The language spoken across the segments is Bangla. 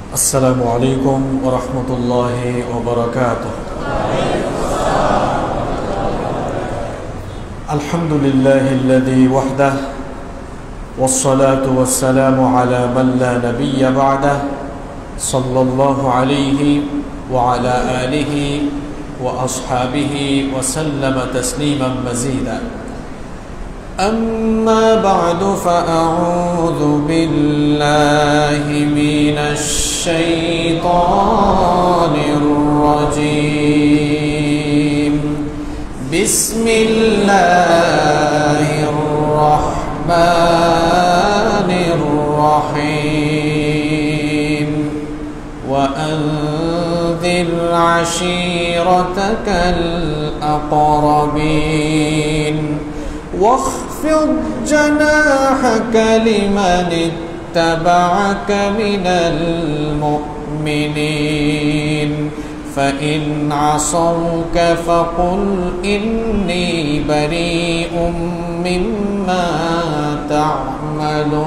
السلام عليكم ورحمة الله وبركاته. الحمد لله الذي وحده والصلاة والسلام على من لا نبي بعده صلى الله عليه وعلى آله وأصحابه وسلم تسليما مزيدا. أما بعد فأعوذ بالله من الشيطان الرجيم. بسم الله الرحمن الرحيم. وأنذر عشيرتك الأقربين واخفض جناحك لمن اتبعك من المؤمنين فإن عصوك فقل إني بريء مما تعملون.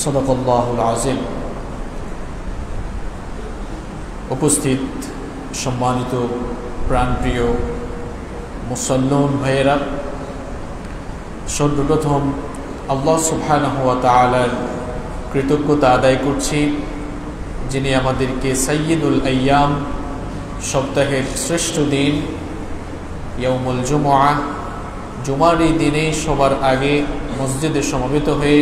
صدق الله العظيم. উপস্থিত সম্মানিত প্রাণপ্রিয় মুসল্লিন ভাইয়েরা, সর্বপ্রথম আল্লাহ সুবহানাহু ওয়া তাআলার কৃতজ্ঞতা আদায় করছি, যিনি আমাদেরকে সাইয়্যিদুল আইয়াম, সপ্তাহের শ্রেষ্ঠ দিন ইয়াউমুল জুমআহ, জুমার এই দিনে সবার আগে মসজিদে সমবেত হয়ে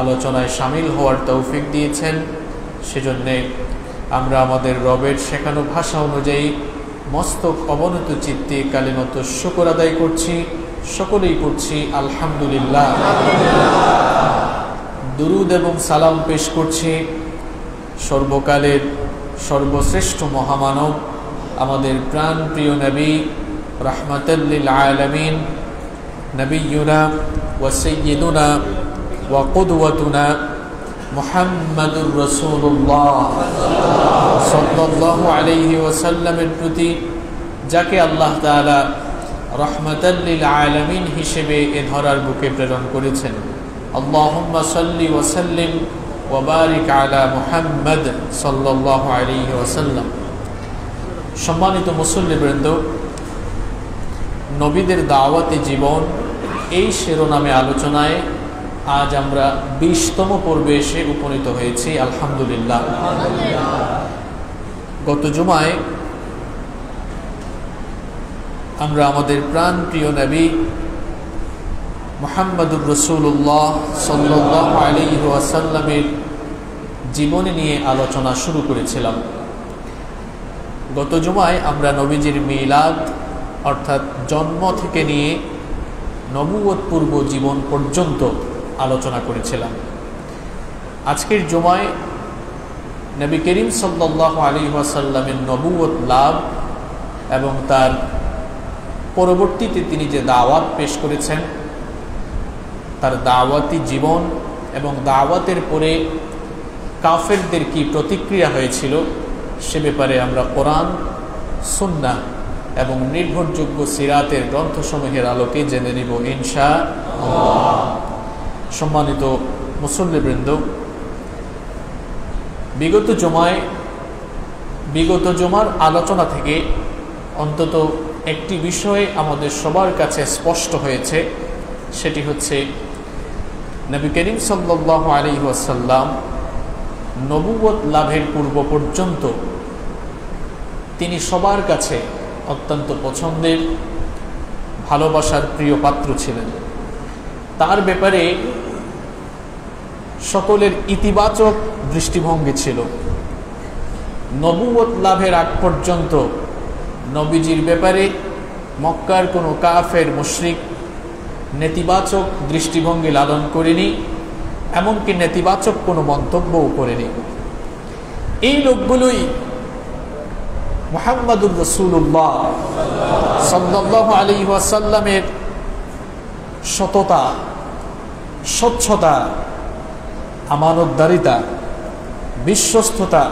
আলোচনায় শামিল হওয়ার তৌফিক দিয়েছেন। সেজন্যে আমরা আমাদের রবের শেখানো ভাষা অনুযায়ী মস্তক অবনত চিত্তে কালিমাত শুকর আদায় করছি, সকলেই করছি আলহামদুলিল্লাহ। দুরুদ এবং সালাম পেশ করছি সর্বকালের সর্বশ্রেষ্ঠ মহামানব, আমাদের প্রাণ প্রিয় নবী রাহমাতাল লিল আলামিন, নবিয়ুনা ওয়া সাইয়্যিদুনা ওয়া কুদওয়াতুনা মুহাম্মাদুর রাসূলুল্লাহ সাল্লাল্লাহু আলাইহি ওয়াসাল্লামের প্রতি, যাকে আল্লাহ তাআলা রাহমাতাল লিল আলামিন হিসেবে এ ধরার বুকে প্রেরণ করেছেন। আল্লাহুম্মা সাল্লি ওয়া সাল্লিম ওয়া বারিক আলা মুহাম্মাদ সাল্লাল্লাহু আলাইহি ওয়াসাল্লাম। সম্মানিত মুসল্লিবৃন্দ, নবীদের দাওয়াতে জীবন এই শিরোনামে আলোচনায় আজ আমরা 20তম পর্বে এসে উপনীত হয়েছি আলহামদুলিল্লাহ। গত জুমায় আমরা আমাদের প্রাণ প্রিয় নবী মুহাম্মদুর রাসূলুল্লাহ সাল্লাল্লাহু আলাইহি ওয়াসাল্লামের জীবনী নিয়ে আলোচনা শুরু করেছিলাম। গত জুমায় আমরা নবীজির মিলাদ অর্থাৎ জন্ম থেকে নিয়ে নবুয়ত পূর্ব জীবন পর্যন্ত আলোচনা করেছিলাম। আজকের জুমায় নবী করিম সাল্লাল্লাহু আলাইহি ওয়াসাল্লামের নবুয়ত লাভ এবং তার পরবর্তীতে তিনি যে দাওয়াত পেশ করেছেন, তার দাওয়াতি জীবন এবং দাওয়াতের পরে কাফেরদের কি প্রতিক্রিয়া হয়েছিল সে ব্যাপারে আমরা কোরআন, সুন্নাহ এবং নির্ভরযোগ্য সিরাতের গ্রন্থসমূহের আলোকে জেনে নিব ইনশাআল্লাহ। সম্মানিত মুসল্লিবৃন্দ, বিগত জুমার আলোচনা থেকে অন্তত একটি বিষয় আমাদের সবার কাছে স্পষ্ট হয়েছে, সেটি হচ্ছে নবী করিম সাল্লাল্লাহু আলাইহি ওয়াসাল্লাম নবুয়ত লাভের পূর্ব পর্যন্ত তিনি সবার কাছে অত্যন্ত পছন্দের, ভালোবাসার প্রিয় পাত্র ছিলেন। তার ব্যাপারে সকলের ইতিবাচক দৃষ্টিভঙ্গি ছিল। নবুয়ত লাভের আগ পর্যন্ত নবীজির ব্যাপারে মক্কার কোনো কাফের মুশরিক নেতিবাচক দৃষ্টিভঙ্গি লালন করেনি, এমনকি নেতিবাচক কোনো মন্তব্যও করেনি। এই লোকগুলোই মুহাম্মাদুর রাসূলুল্লাহ সাল্লাল্লাহু আলাইহি ওয়াসাল্লামের সততা, স্বচ্ছতা, আমানতদারিতা, বিশ্বস্ততা,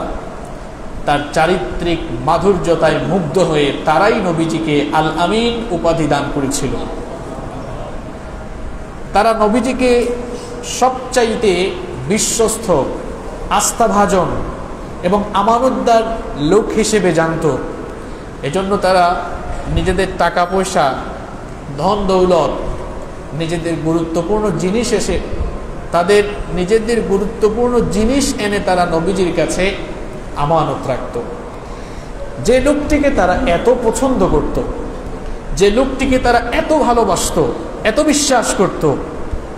তার চারিত্রিক মাধুর্যতায় মুগ্ধ হয়ে তারাই নবীজিকে আল আমিন উপাধি দান করেছিল। তারা নবীজিকে সবচাইতে বিশ্বস্ত, আস্থাভাজন এবং আমানতদার লোক হিসেবে জানত। এজন্য তারা নিজেদের টাকা পয়সা, ধন দৌলত, নিজেদের গুরুত্বপূর্ণ জিনিস তাদের নিজেদের গুরুত্বপূর্ণ জিনিস এনে তারা নবীজির কাছে আমানত রাখত। যে লোকটিকে তারা এত পছন্দ করত, যে লোকটিকে তারা এত ভালোবাসত, এত বিশ্বাস করত,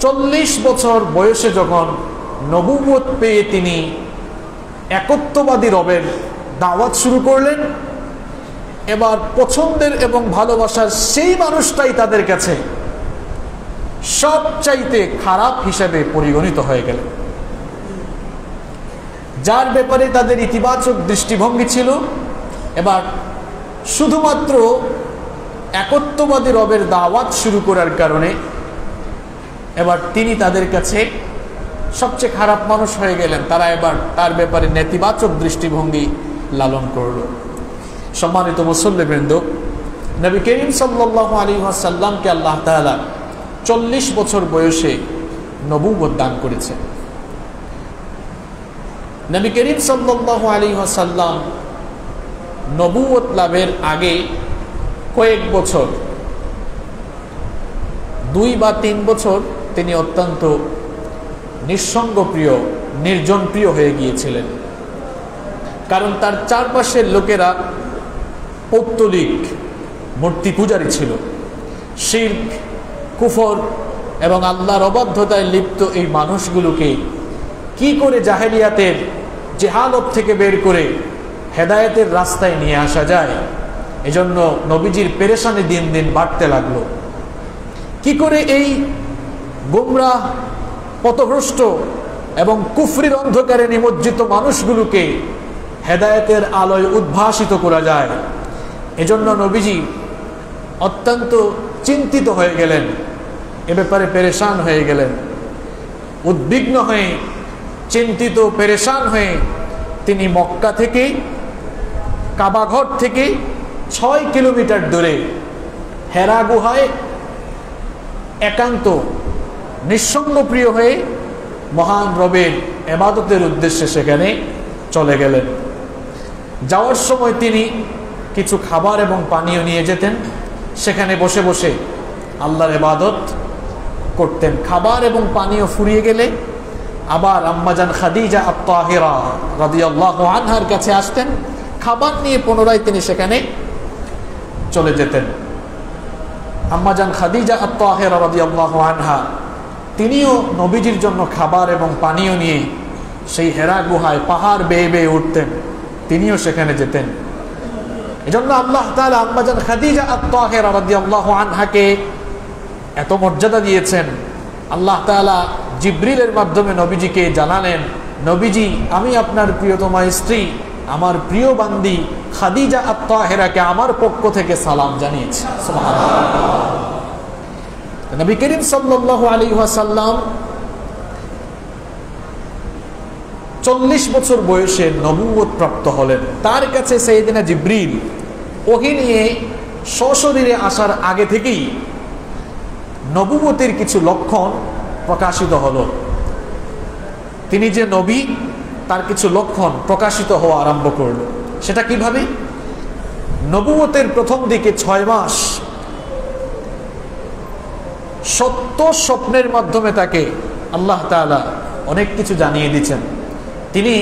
40 বছর বয়সে যখন নবুয়ত পেয়ে তিনি একত্ববাদী রবের দাওয়াত শুরু করলেন, এবার পছন্দের এবং ভালোবাসার সেই মানুষটাই তাদের কাছে সবচাইতে খারাপ হিসেবে পরিগণিত হয়ে গেল। যার ব্যাপারে তাদের ইতিবাচক দৃষ্টিভঙ্গি ছিল, এবার শুধুমাত্র একত্ববাদী রবের দাওয়াত শুরু করার কারণে এবার তিনি তাদের কাছে সবচেয়ে খারাপ মানুষ হয়ে গেলেন। তারা এবার তার ব্যাপারে নেতিবাচক দৃষ্টিভঙ্গি লালন করল। সম্মানিত মুসল্লিবৃন্দ, নবী করিম সাল্লাল্লাহু আলাইহি ওয়াসাল্লামকে আল্লাহ তাআলা 40 বছর বয়সে নবুয়ত দান করেছেন। নবী করিম সাল্লাল্লাহু আলাইহি ওয়াসাল্লাম নবুয়ত লাভের আগে কয়েক বছর, 2 বা 3 বছর তিনি অত্যন্ত নিঃসঙ্গপ্রিয়, নির্জনপ্রিয় হয়ে গিয়েছিলেন। কারণ তার চারপাশের লোকেরা পৌত্তলিক মূর্তি পূজারী ছিল। শিরক, কুফর এবং আল্লাহর অবাধ্যতায় লিপ্ত এই মানুষগুলোকে কি করে জাহেলিয়াতের জেহালত থেকে বের করে হেদায়েতের রাস্তায় নিয়ে আসা যায়, এজন্য নবীজির পেরেশানি দিন দিন বাড়তে লাগলো। কি করে এই গোমরাহ, পথভ্রষ্ট এবং কুফরির অন্ধকারে নিমজ্জিত মানুষগুলোকে হেদায়েতের আলোয় উদ্ভাসিত করা যায়, এজন্য নবীজি অত্যন্ত চিন্তিত হয়ে গেলেন, এ ব্যাপারে পেরেশান হয়ে গেলেন। উদ্বিগ্ন হয়ে, চিন্তিত, পেরেশান হয়ে তিনি মক্কা থেকে, কাবাঘর থেকে 6 কিলোমিটার দূরে হেরা গুহায় একান্ত নিঃসঙ্গপ্রিয় হয়ে মহান রবের ইবাদতের উদ্দেশ্যে সেখানে চলে গেলেন। যাওয়ার সময় তিনি কিছু খাবার এবং পানীয় নিয়ে যেতেন, সেখানে বসে বসে আল্লাহর ইবাদত করতেন। খাবার এবং পানীয় ফুরিয়ে গেলে আবার আম্মাজান খাদিজা আত-তাহিরা রাদিয়াল্লাহু আনহার কাছে আসতেন, খাবার নিয়ে পুনরায় তিনি সেখানে চলে যেতেন। আম্মাজান খাদিজা আত-তাহিরা রাদিয়াল্লাহু আনহা তিনিও নবীজির জন্য খাবার এবং পানীয় নিয়ে সেই হেরা গুহায় পাহাড় বেয়ে বেয়ে উঠতেন, তিনিও সেখানে যেতেন। এজন্য আল্লাহ তাআলা আম্মাজান খাদিজা আত-তাহিরা রাদিয়াল্লাহু আনহাকে এত মর্যাদা দিয়েছেন। আল্লাহ তাআলা জিবরিলের মাধ্যমে নবীজিকে জানালেন, নবীজি, আমি আপনার প্রিয়তমা স্ত্রী, আমার প্রিয় বান্দি খাদিজা আত-তাহিরাকে আমার পক্ষ থেকে সালাম জানিয়েছি। সুবহানাল্লাহ। নবী করিম সাল্লাল্লাহু আলাইহি ওয়াসাল্লাম 40 বছর বয়সে নবুয়ত প্রাপ্ত হলেন। তার কাছে সাইয়েদনা জিবরিল ওহী নিয়ে সশরীরে আসার আগে থেকেই নবুয়তের কিছু লক্ষণ প্রকাশিত হলো। তিনি যে নবী, তার কিছু লক্ষণ প্রকাশিত হওয়া আরম্ভ করল। সেটা কিভাবে? নবুয়তের প্রথম দিকে 6 মাস সত্য স্বপ্নের মাধ্যমে তাকে আল্লাহ তাআলা অনেক কিছু জানিয়ে দিয়েছেন। তিনি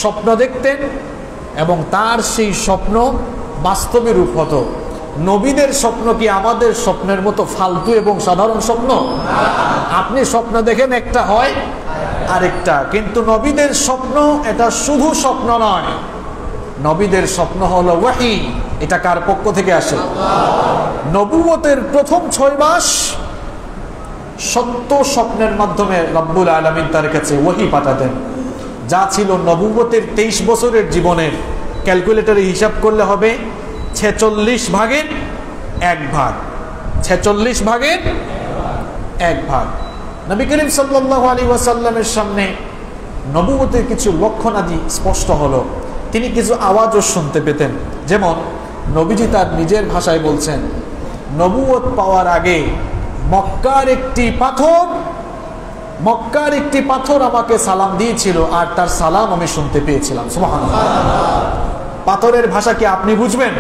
স্বপ্ন দেখতেন এবং তার সেই স্বপ্ন বাস্তবে রূপ হতো। নবীদের স্বপ্ন কি আমাদের স্বপ্নের মতো ফালতু এবং সাধারণ স্বপ্ন? আপনি স্বপ্ন দেখেন, একটা হয় আরেকটা, কিন্তু নবীদের স্বপ্ন এটা শুধু স্বপ্ন নয়, নবীদের স্বপ্ন হলো ওয়াহী। এটা কার পক্ষ থেকে আসে? নবুয়তের প্রথম 6 মাস সত্য স্বপ্নের মাধ্যমে রব্বুল আলামিন তার কাছে ওয়াহী পাঠাতেন, যা ছিল নবুয়তের 23 বছরের জীবনের ক্যালকুলেটরে হিসাব করলে হবে 46 ভাগের 1 ভাগ। 46 ভাগের 1 ভাগ। নবী করিম সাল্লাল্লাহু আলাইহি ওয়াসাল্লামের সামনে নবুয়তের কিছু লক্ষণাদি স্পষ্ট হলো। তিনি কিছু আওয়াজও শুনতে পেতেন। যেমন নবীজি তার নিজের ভাষায় বলছেন, নবুয়ত পাওয়ার আগে মক্কার একটি পাথর মক্কার একটি পাথর আমাকে সালাম দিয়েছিল আর তার সালাম আমি শুনতে পেয়েছিলাম। সুবহানাল্লাহ। পাথরের ভাষা কি আপনি বুঝবেন?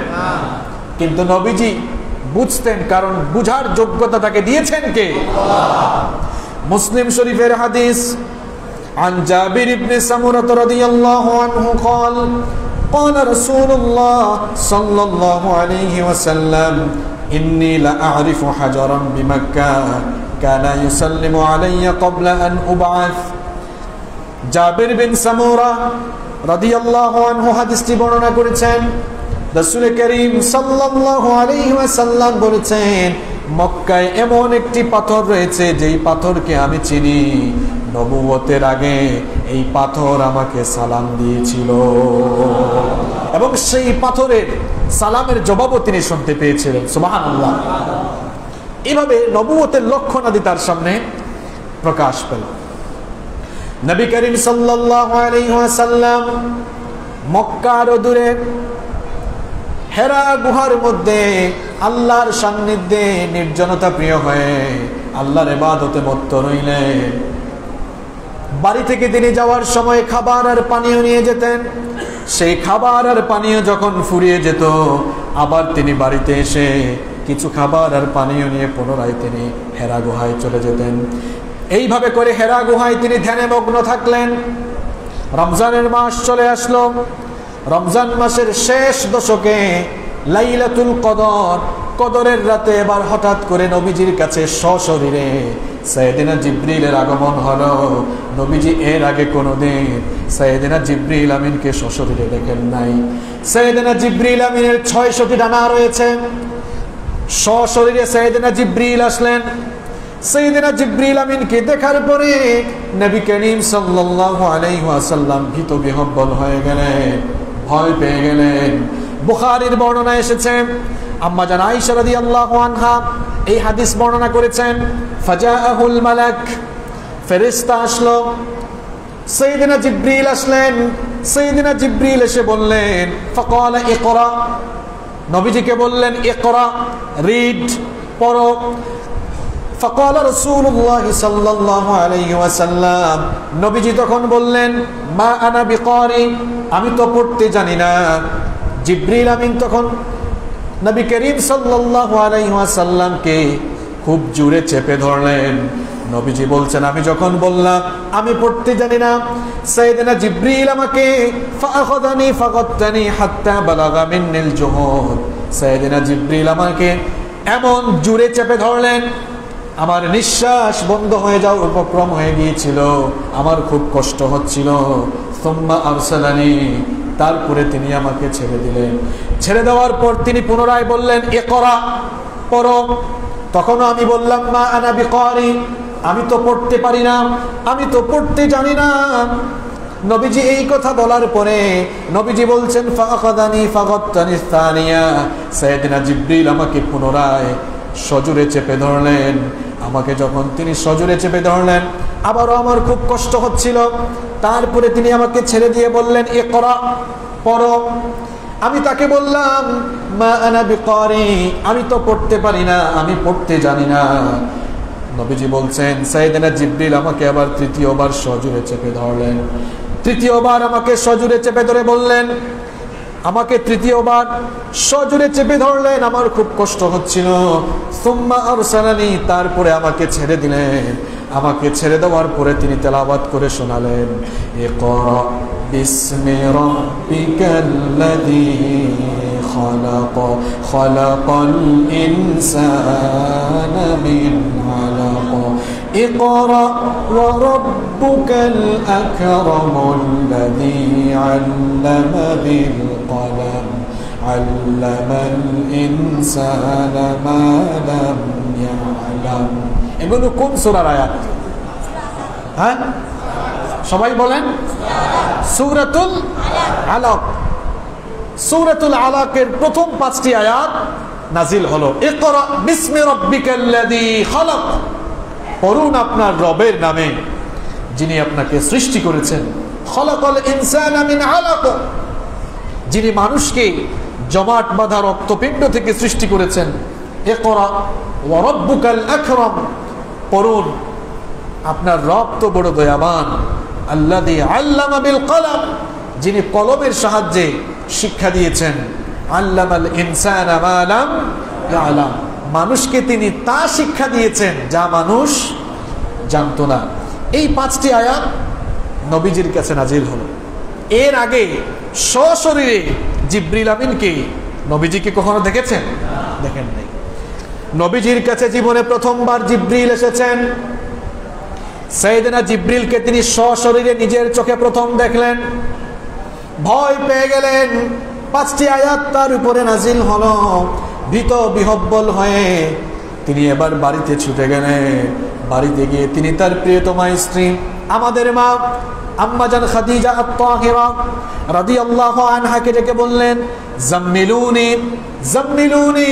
কিন্তু নবীজি বুঝতেন, কারণ বুঝার যোগ্যতা তাকে দিয়েছেন কে? মুসলিম শরীফের হাদিস, عن جابر بن سمرة رضي الله عنه قال قال رسول الله صلى الله عليه وسلم إني لأعرف حجرا بمكة كان يسلم علي قبل أن أبعث। জাবির বিন সামুরা রাদিয়াল্লাহু আনহু হাদিসটি বর্ণনা করেছেন। রাসূল করিম সাল্লাল্লাহু আলাইহি ওয়াসাল্লাম বলেছেন, মক্কায় এমন একটি পাথর রয়েছে যেই পাথরকে আমি চিনি, নবুয়তের আগে এই পাথর আমাকে সালাম দিয়েছিল এবং সেই পাথরের সালামের জবাবও তিনি শুনতে পেয়েছিলেন। সুবহানাল্লাহ। এভাবে নবুয়তের লক্ষণাদি তার সামনে প্রকাশ পেল। নবী করিম সাল্লাল্লাহু আলাইহি ওয়াসাল্লাম মক্কার দূরে হেরা গুহার মধ্যে আল্লাহর সান্নিধ্যে নির্জনতা প্রিয় হয়ে আল্লাহর ইবাদতে মত্ত রইলেন। বাড়ি থেকে তিনি যাওয়ার সময় খাবার আর পানীয় নিয়ে যেতেন। সেই খাবার আর পানীয় যখন ফুরিয়ে যেত, আবার তিনি বাড়িতে এসে কিছু খাবার আর পানীয় নিয়ে পুনরায় তিনি হেরা গুহায় চলে যেতেন। এইভাবে করে হেরা গুহায় তিনি ধ্যানে মগ্ন থাকলেন। রমজানের মাস চলে আসলো। রমজান মাসের শেষ দশকে লাইলাতুল কদর, কদরের রাতে এবার হঠাৎ করে নবীজির কাছে সশরীরে সাইয়েদনা জিবরিলের আগমন হলো। নবীজি এর আগে কোনোদিন সাইয়েদনা জিবরিল আমিনকে সশরীরে দেখেন নাই। সাইয়েদনা জিবরিল আমিনের 600টি ডানা রয়েছে। সশরীরে সাইয়েদনা জিবরিল আসলেন। সাইয়েদনা জিবরিল আমিনকে দেখার পরে নবী করিম সাল্লাল্লাহু আলাইহি ওয়াসাল্লাম ভীত বিহ্বল হয়ে গেলেন, ভয় পেয়ে গেলেন। বুখারীর বর্ণনা এসেছে, আম্মা জান আয়েশা রাদিয়াল্লাহু আনহা এই হাদিস বর্ণনা করেছেন, ফাজাআহুল মালাক, ফেরেশতা আসলো। সাইয়েদনা জিবরিল আসলেন। সাইয়েদনা জিবরিল এসে বললেন, ফাকালা ইকরা, নবীজিকে বললেন ইকরা, রিড, পড়ো। ফাকালা রাসূলুল্লাহ সাল্লাল্লাহু আলাইহি ওয়াসাল্লাম, নবীজি তখন বললেন, মা আনা বিকারি, আমি তো পড়তে জানি না। জিবরিল আমিন তখন নবী করিম সাল্লাল্লাহু আলাইহি ওয়াসাল্লামকে খুব জোরে চেপে ধরলেন। নবীজি বলছেন, আমি যখন বললাম আমি পড়তে জানি না, সাইয়েদনা জিবরিল আমাকে ফাআখাযানি ফাগাত্তানি হাত্তা বালাগা মিন্নিল জুহুদ, সাইয়েদনা জিবরিল আমাকে এমন জোরে চেপে ধরলেন, আমার নিঃশ্বাস বন্ধ হয়ে যাওয়ার উপক্রম হয়ে গিয়েছিল, আমার খুব কষ্ট হচ্ছিল। সুম্মা আরসালানি, তারপরে তিনি আমাকে ছেড়ে দিলেন। ছেড়ে দেওয়ার পর তিনি পুনরায় বললেন, ইকরা, পড়ো। তখনও আমি বললাম, মা আনা বিকারি, আমি তো পড়তে পারি না, আমি তো পড়তে জানি না। নবীজি এই কথা বলার পরে নবীজি বলছেন, ফাআখাযানি ফাগাত্তানি সানিয়া, সাইয়েদনা জিবরিল আমাকে পুনরায় সজোরে চেপে ধরলেন। আমাকে যখন তিনি সজোরে চেপে ধরলেন, আবারও আমার খুব কষ্ট হচ্ছিল। তারপরে তিনি আমাকে ছেড়ে দিয়ে বললেন, ইকরা, পড়ো। আমি তাকে বললাম, মা আনা বিকারি, আমি তো পড়তে পারি না, আমি পড়তে জানি না। নবীজি বলছেন, সাইয়েদনা জিবরিল আমাকে আবার তৃতীয়বার সজোরে চেপে ধরলেন। তৃতীয়বার আমাকে সজোরে চেপে ধরে বললেন, আমাকে তৃতীয়বার সজোরে চেপে ধরলেন, আমার খুব কষ্ট হচ্ছিল। সুম্মা আরসালানি, তারপরে আমাকে ছেড়ে দিলেন। আমাকে ছেড়ে দেওয়ার পরে তিনি তেলাওয়াত করে শোনালেন, ইকরা বিসমি রাব্বিকাল্লাযী খালাক, খালাকাল ইনসানা মিন আলাক, ইকরা ওয়া রাব্বুকাল আকরামুল্লাযী আল্লামা বিল কলম, আল্লামাল ইনসানা মা লাম ইয়ালাম। এগুলো কোন সূরার আয়াত? হ্যাঁ, সবাই বলেন। সূরাতুল আলাক। সূরাতুল আলাকের প্রথম 5টি আয়াত নাজিল হলো, ইকরা বিসমি রাব্বিকাল্লাযী খালাক, পড়ুন আপনার রবের নামে যিনি আপনাকে সৃষ্টি করেছেন। খালাকাল ইনসানা মিন আলাক, যিনি মানুষকে জমাট বাঁধা রক্তপিণ্ড থেকে সৃষ্টি করেছেন। ইকরা ওয়া রাব্বুকাল আকরাম, পড়ুন আপনার রব তো বড় দয়াবান। আল্লাযী আল্লামা বিল কলম, যিনি কলমের সাহায্যে শিক্ষা দিয়েছেন। আল্লামাল ইনসানা মা লাম ইয়ালাম, মানুষকে তিনি তা শিক্ষা দিয়েছেন যা মানুষ জানতো না। এই 5টি আয়াত নবীজির কাছে নাজিল হলো। এর আগে সশরীরে জিবরিল আমিনকে নবীজিকে কখনো দেখেছেন? দেখেন নাই। নবীজির কাছে জীবনে প্রথমবার জিবরিল এসেছেন। সাইয়েদনা জিবরিলকে তিনি সশরীরে নিজের চোখে প্রথম দেখলেন, ভয় পেয়ে গেলেন। 5টি আয়াত তার উপরে নাজিল হলো। ভীত বিহব্বল হয়ে তিনি এবার বাড়িতে ছুটে গেলেন। বাড়িতে গিয়ে তিনি তার প্রিয়তমা স্ত্রী আমাদের মা আম্মা জান খাদিজা আত-তাহিরা রাদিয়াল্লাহু আনহাকে ডেকে বললেন, জাম্মিলুনি জাম্মিলুনি,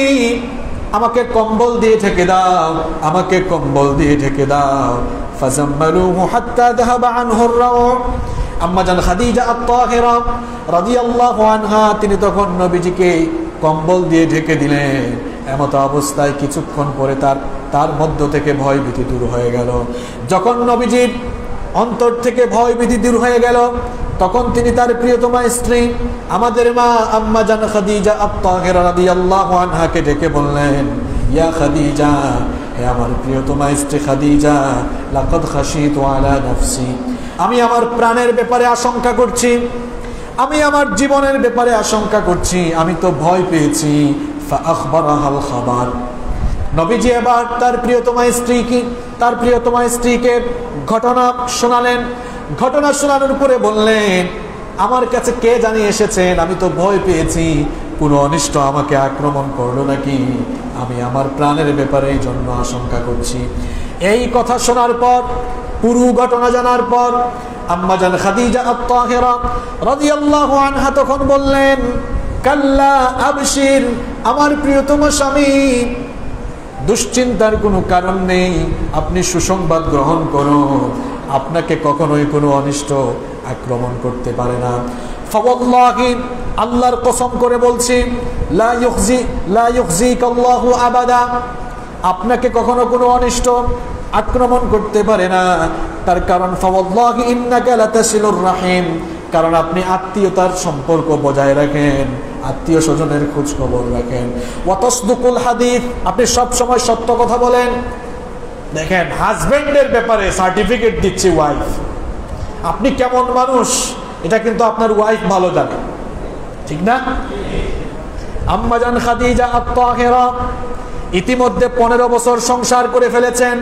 আমাকে কম্বল দিয়ে ঢেকে দাও, আমাকে কম্বল দিয়ে ঢেকে দাও। ফাজাম্মালুহু হাত্তা যাহাবা আনহু আর-রাউ। আম্মা জান খাদিজা আত-তাহিরা রাদিয়াল্লাহু আনহা তিনি তখন নবীজিকে কম্বল দিয়ে ঢেকে দিলেন। এমত অবস্থায় কিছুক্ষণ পরে তার মধ্য থেকে ভয় ভীতি দূর হয়ে গেল। যখন নবীজির অন্তর থেকে ভয় ভীতি দূর হয়ে গেল, তখন তিনি তার প্রিয়তমা স্ত্রী আমাদের মা আম্মা জান খাদিজা আত-তাহিরা রাদিয়াল্লাহু আনহাকে ডেকে বললেন, ইয়া খাদিজা, হে আমার প্রিয়তমা স্ত্রী খাদিজা, লাকাদ খাশিতু আলা নাফসি, আমি আমার প্রাণের ব্যাপারে আশঙ্কা করছি, আমি আমার জীবনের ব্যাপারে আশঙ্কা করছি, আমি তো ভয় পেয়েছি। ফাআখবারাহাল খাবার। নবীজি এবার তার প্রিয়তমা স্ত্রীকে ঘটনা শোনালেন। ঘটনা শোনানোর পরে বললেন, আমার কাছে কে জানি এসেছেন, আমি তো ভয় পেয়েছি, কোনো অনিষ্ট আমাকে আক্রমণ করলো নাকি, আমি আমার প্রাণের ব্যাপারে এই জন্য আশঙ্কা করছি। এই কথা শোনার পর, পুরো ঘটনা জানার পর আম্মা জান খাদিজা আত-তাহিরা রাদিয়াল্লাহু আনহা তখন বললেন, কাল্লা আবশির, আমার প্রিয়তম স্বামী, দুশ্চিন্তার কোনো কারণ নেই, আপনি সুসংবাদ গ্রহণ করুন, আপনাকে কখনোই কোনো অনিষ্ট আক্রমণ করতে পারে না। ফাওয়াল্লাহি, আল্লাহর কসম করে বলছি, লা ইউখজিকাল্লাহু আবাদা, আপনাকে কখনো কোনো অনিষ্ট আক্রমণ করতে পারে না। তার কারণ ফাওয়াল্লাহি ইন্নাকা লাতাসিলুর রাহিম, কারণ আপনি আত্মীয়তার সম্পর্ক বজায় রাখেন, আত্মীয় স্বজনের খোঁজ খবর রাখেন। ওয়া তাসদুকুল হাদিস, আপনি সব সময় সত্য কথা বলেন। দেখেন, হাজবেন্ডের ব্যাপারে সার্টিফিকেট দিচ্ছে ওয়াইফ, আপনি কেমন মানুষ এটা কিন্তু আপনার ওয়াইফ ভালো জানে, ঠিক না? আম্মা জান খাদিজা আত-তাহিরা ইতিমধ্যে 15 বছর সংসার করে ফেলেছেন।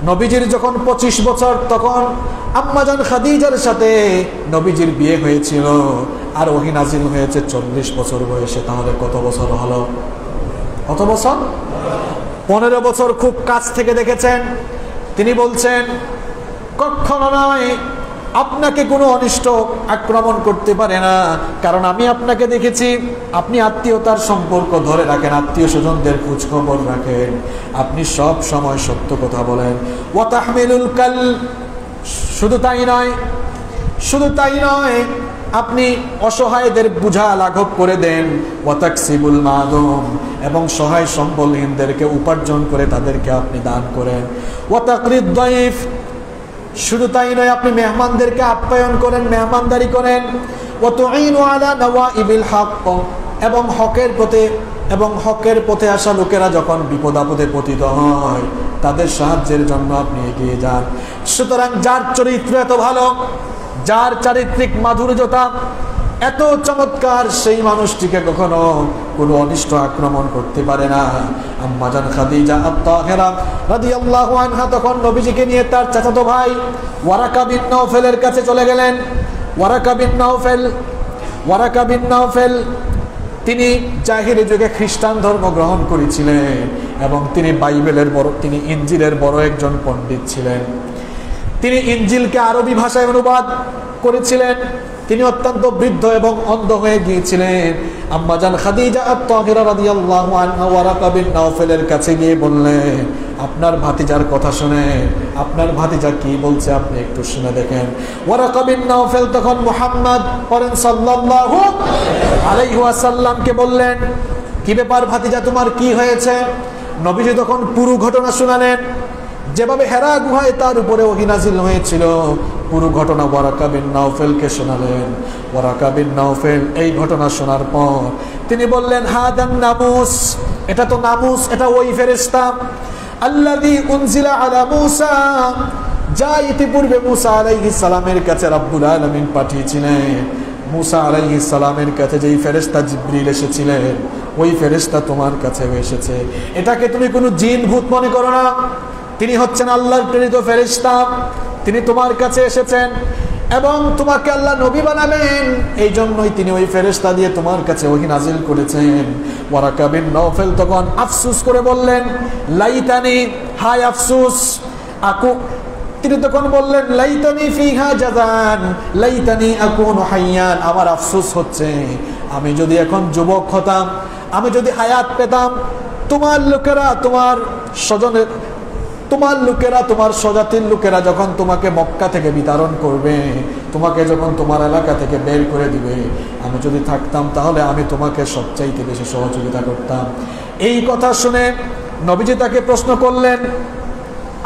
নবীজির যখন 25 বছর, তখন আম্মা জান খাদিজার সাথে নবীজির বিয়ে হয়েছিল, আর ওহী নাজিল হয়েছে 40 বছর বয়সে। তাহলে কত বছর হলো? কত বছর? 15 বছর খুব কাছ থেকে দেখেছেন। তিনি বলছেন, কখনো নয়, আপনাকে কোনো অনিষ্ট আক্রমণ করতে পারে না, কারণ আমি আপনাকে দেখেছি, আপনি আত্মীয়তার সম্পর্ক ধরে রাখেন, আত্মীয় স্বজনদের খোঁজ খবর রাখেন, আপনি সব সময় সত্য কথা বলেন। ওয়া তাহমিলুল কাল, শুধু তাই নয়, আপনি অসহায়দের বোঝা লাঘব করে দেন। ওয়া তাকসিবুল মাদুম, এবং সহায় সম্বলহীনদেরকে উপার্জন করে তাদেরকে আপনি দান করেন। ওয়া তাকরিদ দাইফ, শুধু তাই নয়, আপনি মেহমানদেরকে আপ্যায়ন করেন, মেহমানদারি করেন। ওয়া তুঈনু আলা নওয়াইবিল হক, এবং হকের পথে আসা লোকেরা যখন বিপদ আপদে পতিত হয়, তাদের সাহায্যের জন্য আপনি এগিয়ে যান। সুতরাং যার চরিত্র এত ভালো, যার চারিত্রিক মাধুর্যতা এত চমৎকার, সেই মানুষটিকে কখনো কোনো অনিষ্ট আক্রমণ করতে পারে না। আম্মা জান খাদিজা আত-তাহিরা রাদিয়াল্লাহু আনহা তখন নবীজিকে নিয়ে তার চাচাতো ভাই ওয়ারাকা বিন নাওফেলের কাছে চলে গেলেন। ওয়ারাকা বিন নাওফেল তিনি জাহিলি যুগে খ্রিস্টান ধর্ম গ্রহণ করেছিলেন, এবং তিনি তিনি ইনজিলের বড় একজন পণ্ডিত ছিলেন। তিনি ইনজিলকে আরবি ভাষায় অনুবাদ করেছিলেন। তিনি অত্যন্ত বৃদ্ধ এবং অন্ধ হয়ে গিয়েছিলেন। আম্মা জান খাদিজা আত-তাহিরা রাদিয়াল্লাহু আনহা ওয়ারাকা বিন নাওফেলের কাছে গিয়ে বললেন, আপনার ভাতিজার কথা শুনে, আপনার ভাতিজা কি বলছে আপনি একটু শুনে দেখেন। ওয়ারাকা বিন নাওফেল তখন মুহাম্মদ সাল্লাল্লাহু আলাইহি ওয়াসাল্লামকে বললেন, কি ব্যাপার ভাতিজা, তোমার কি হয়েছে? নবীজি তখন পুরো ঘটনা শোনালেন যেভাবে হেরা গুহায় তার উপরে ওহী নাযিল হয়েছিল, পুরো ঘটনা ওয়ারাকা বিন নাওফেলকে শোনালেন। ওয়ারাকা বিন নাওফেল এই ঘটনা শোনার পর তিনি বললেন, হাদান নামুস, এটা তো নামুস, এটা ওই ফেরেশতা আল্লাযী উনজিলা আলা মূসা, যা ইতিপূর্বে মূসা আলাইহিস সালামের কাছে রব্বুল আলামিন পাঠিয়েছিলেন। মূসা আলাইহিস সালামের কাছে যেই ফেরেশতা জিবরিল এসেছিলেন, ওই ফেরেশতা তোমার কাছে এসেছে। এটাকে তুমি কোনো জিন ভূত মনে করো না, তিনি হচ্ছেন আল্লাহর প্রেরিত ফেরেশতা, তিনি তোমার কাছে এসেছেন এবং তোমাকে আল্লাহ নবী বানাবেন, এই জন্যই তিনি ওই ফেরেশতা দিয়ে তোমার কাছে ওহী নাযিল করেছেন। ওয়ারাকা বিন নাওফেল তখন আফসোস করে বললেন, লাইতানি, হায় আফসোস, তিনি তখন বললেন, লাইতানি ফিহা জাযান, লাইতানি আকুনু হাইয়ান, আমার আফসোস হচ্ছে আমি যদি এখন যুবক হতাম, আমি যদি হায়াত পেতাম, তোমার লোকেরা, তোমার স্বজনের, তোমার লোকেরা, তোমার স্বজাতির লোকেরা যখন তোমাকে মক্কা থেকে বিতাড়ন করবে, তোমাকে যখন তোমার এলাকা থেকে বের করে দিবে, আমি যদি থাকতাম তাহলে আমি তোমাকে সবচাইতে বেশি সহযোগিতা করতাম। এই কথা শুনে নবীজি তাকে প্রশ্ন করলেন,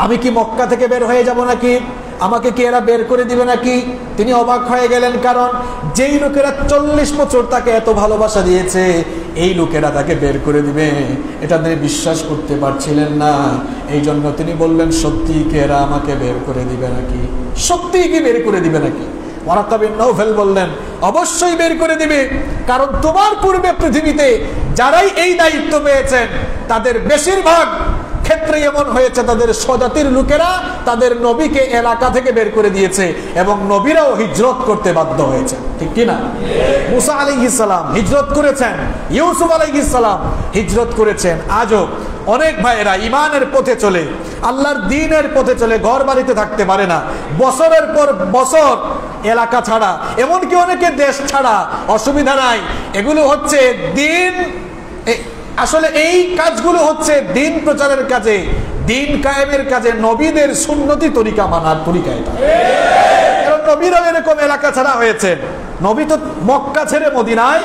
আমি কি মক্কা থেকে বের হয়ে যাব নাকি? আমাকে কি এরা বের করে দিবে নাকি? তিনি অবাক হয়ে গেলেন, কারণ যেই লোকেরা 40 বছর তাকে এত ভালোবাসা দিয়েছে, এই লোকেরা তাকে বের করে দিবে, এটা তিনি বিশ্বাস করতে পারছিলেন না। এই জন্য তিনি বললেন, সত্যি কি এরা আমাকে বের করে দিবে নাকি? সত্যি কি বের করে দিবে নাকি? ওয়ারাকা বিন নাওফেল বললেন, অবশ্যই বের করে দিবে, কারণ তোমার পূর্বে পৃথিবীতে যারাই এই দায়িত্ব পেয়েছেন তাদের বেশিরভাগ ক্ষেত্রে এমন হয়েছে, তাদের স্বজাতির লোকেরা তাদের নবীকে এলাকা থেকে বের করে দিয়েছে এবং নবীরাও হিজরত করতে বাধ্য হয়েছে, ঠিক কি না? মূসা আলাইহিস সালাম হিজরত করেছেন, ইউসুফ আলাইহিস সালাম হিজরত করেছেন। আজও অনেক ভাইয়েরা ইমানের পথে চলে, আল্লাহর দ্বীনের পথে চলে, ঘর বাড়িতে থাকতে পারে না, বছরের পর বছর এলাকা ছাড়া, এমনকি অনেকে দেশ ছাড়া, অসুবিধা নাই, এগুলো হচ্ছে দ্বীন, আসলে এই কাজগুলো হচ্ছে দ্বীন প্রচারের কাজে, দ্বীন কায়েমের কাজে, নবীদের সুন্নতি তরিকা মানার তরিকা এটা। কারণ নবীরা এরকম এলাকা ছাড়া হয়েছেন, নবী তো মক্কা ছেড়ে মদিনায়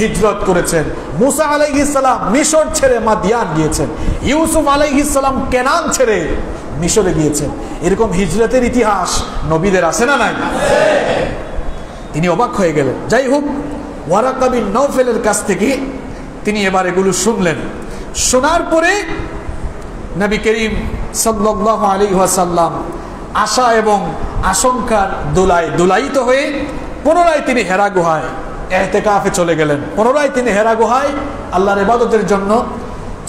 হিজরত করেছেন, মূসা আলাইহিস সালাম মিশর ছেড়ে মাদিয়ান গিয়েছেন, ইউসুফ আলাইহিস সালাম কেনান ছেড়ে মিশরে গিয়েছেন। এরকম হিজরতের ইতিহাস নবীদের আছে না নাই? তিনি অবাক হয়ে গেলেন। যাই হোক, ওয়ারাকা বিন নাওফেলের কাছ থেকে তিনি এবার এগুলো শুনলেন। শোনার পরে নবী করিম সাল্লাল্লাহু আলাইহি ওয়াসাল্লাম আশা এবং আশঙ্কার দোলায় দোলায়িত হয়ে পুনরায় তিনি হেরা গুহায় ইতিকাফে চলে গেলেন। পুনরায় তিনি হেরা গুহায় আল্লাহর ইবাদতের জন্য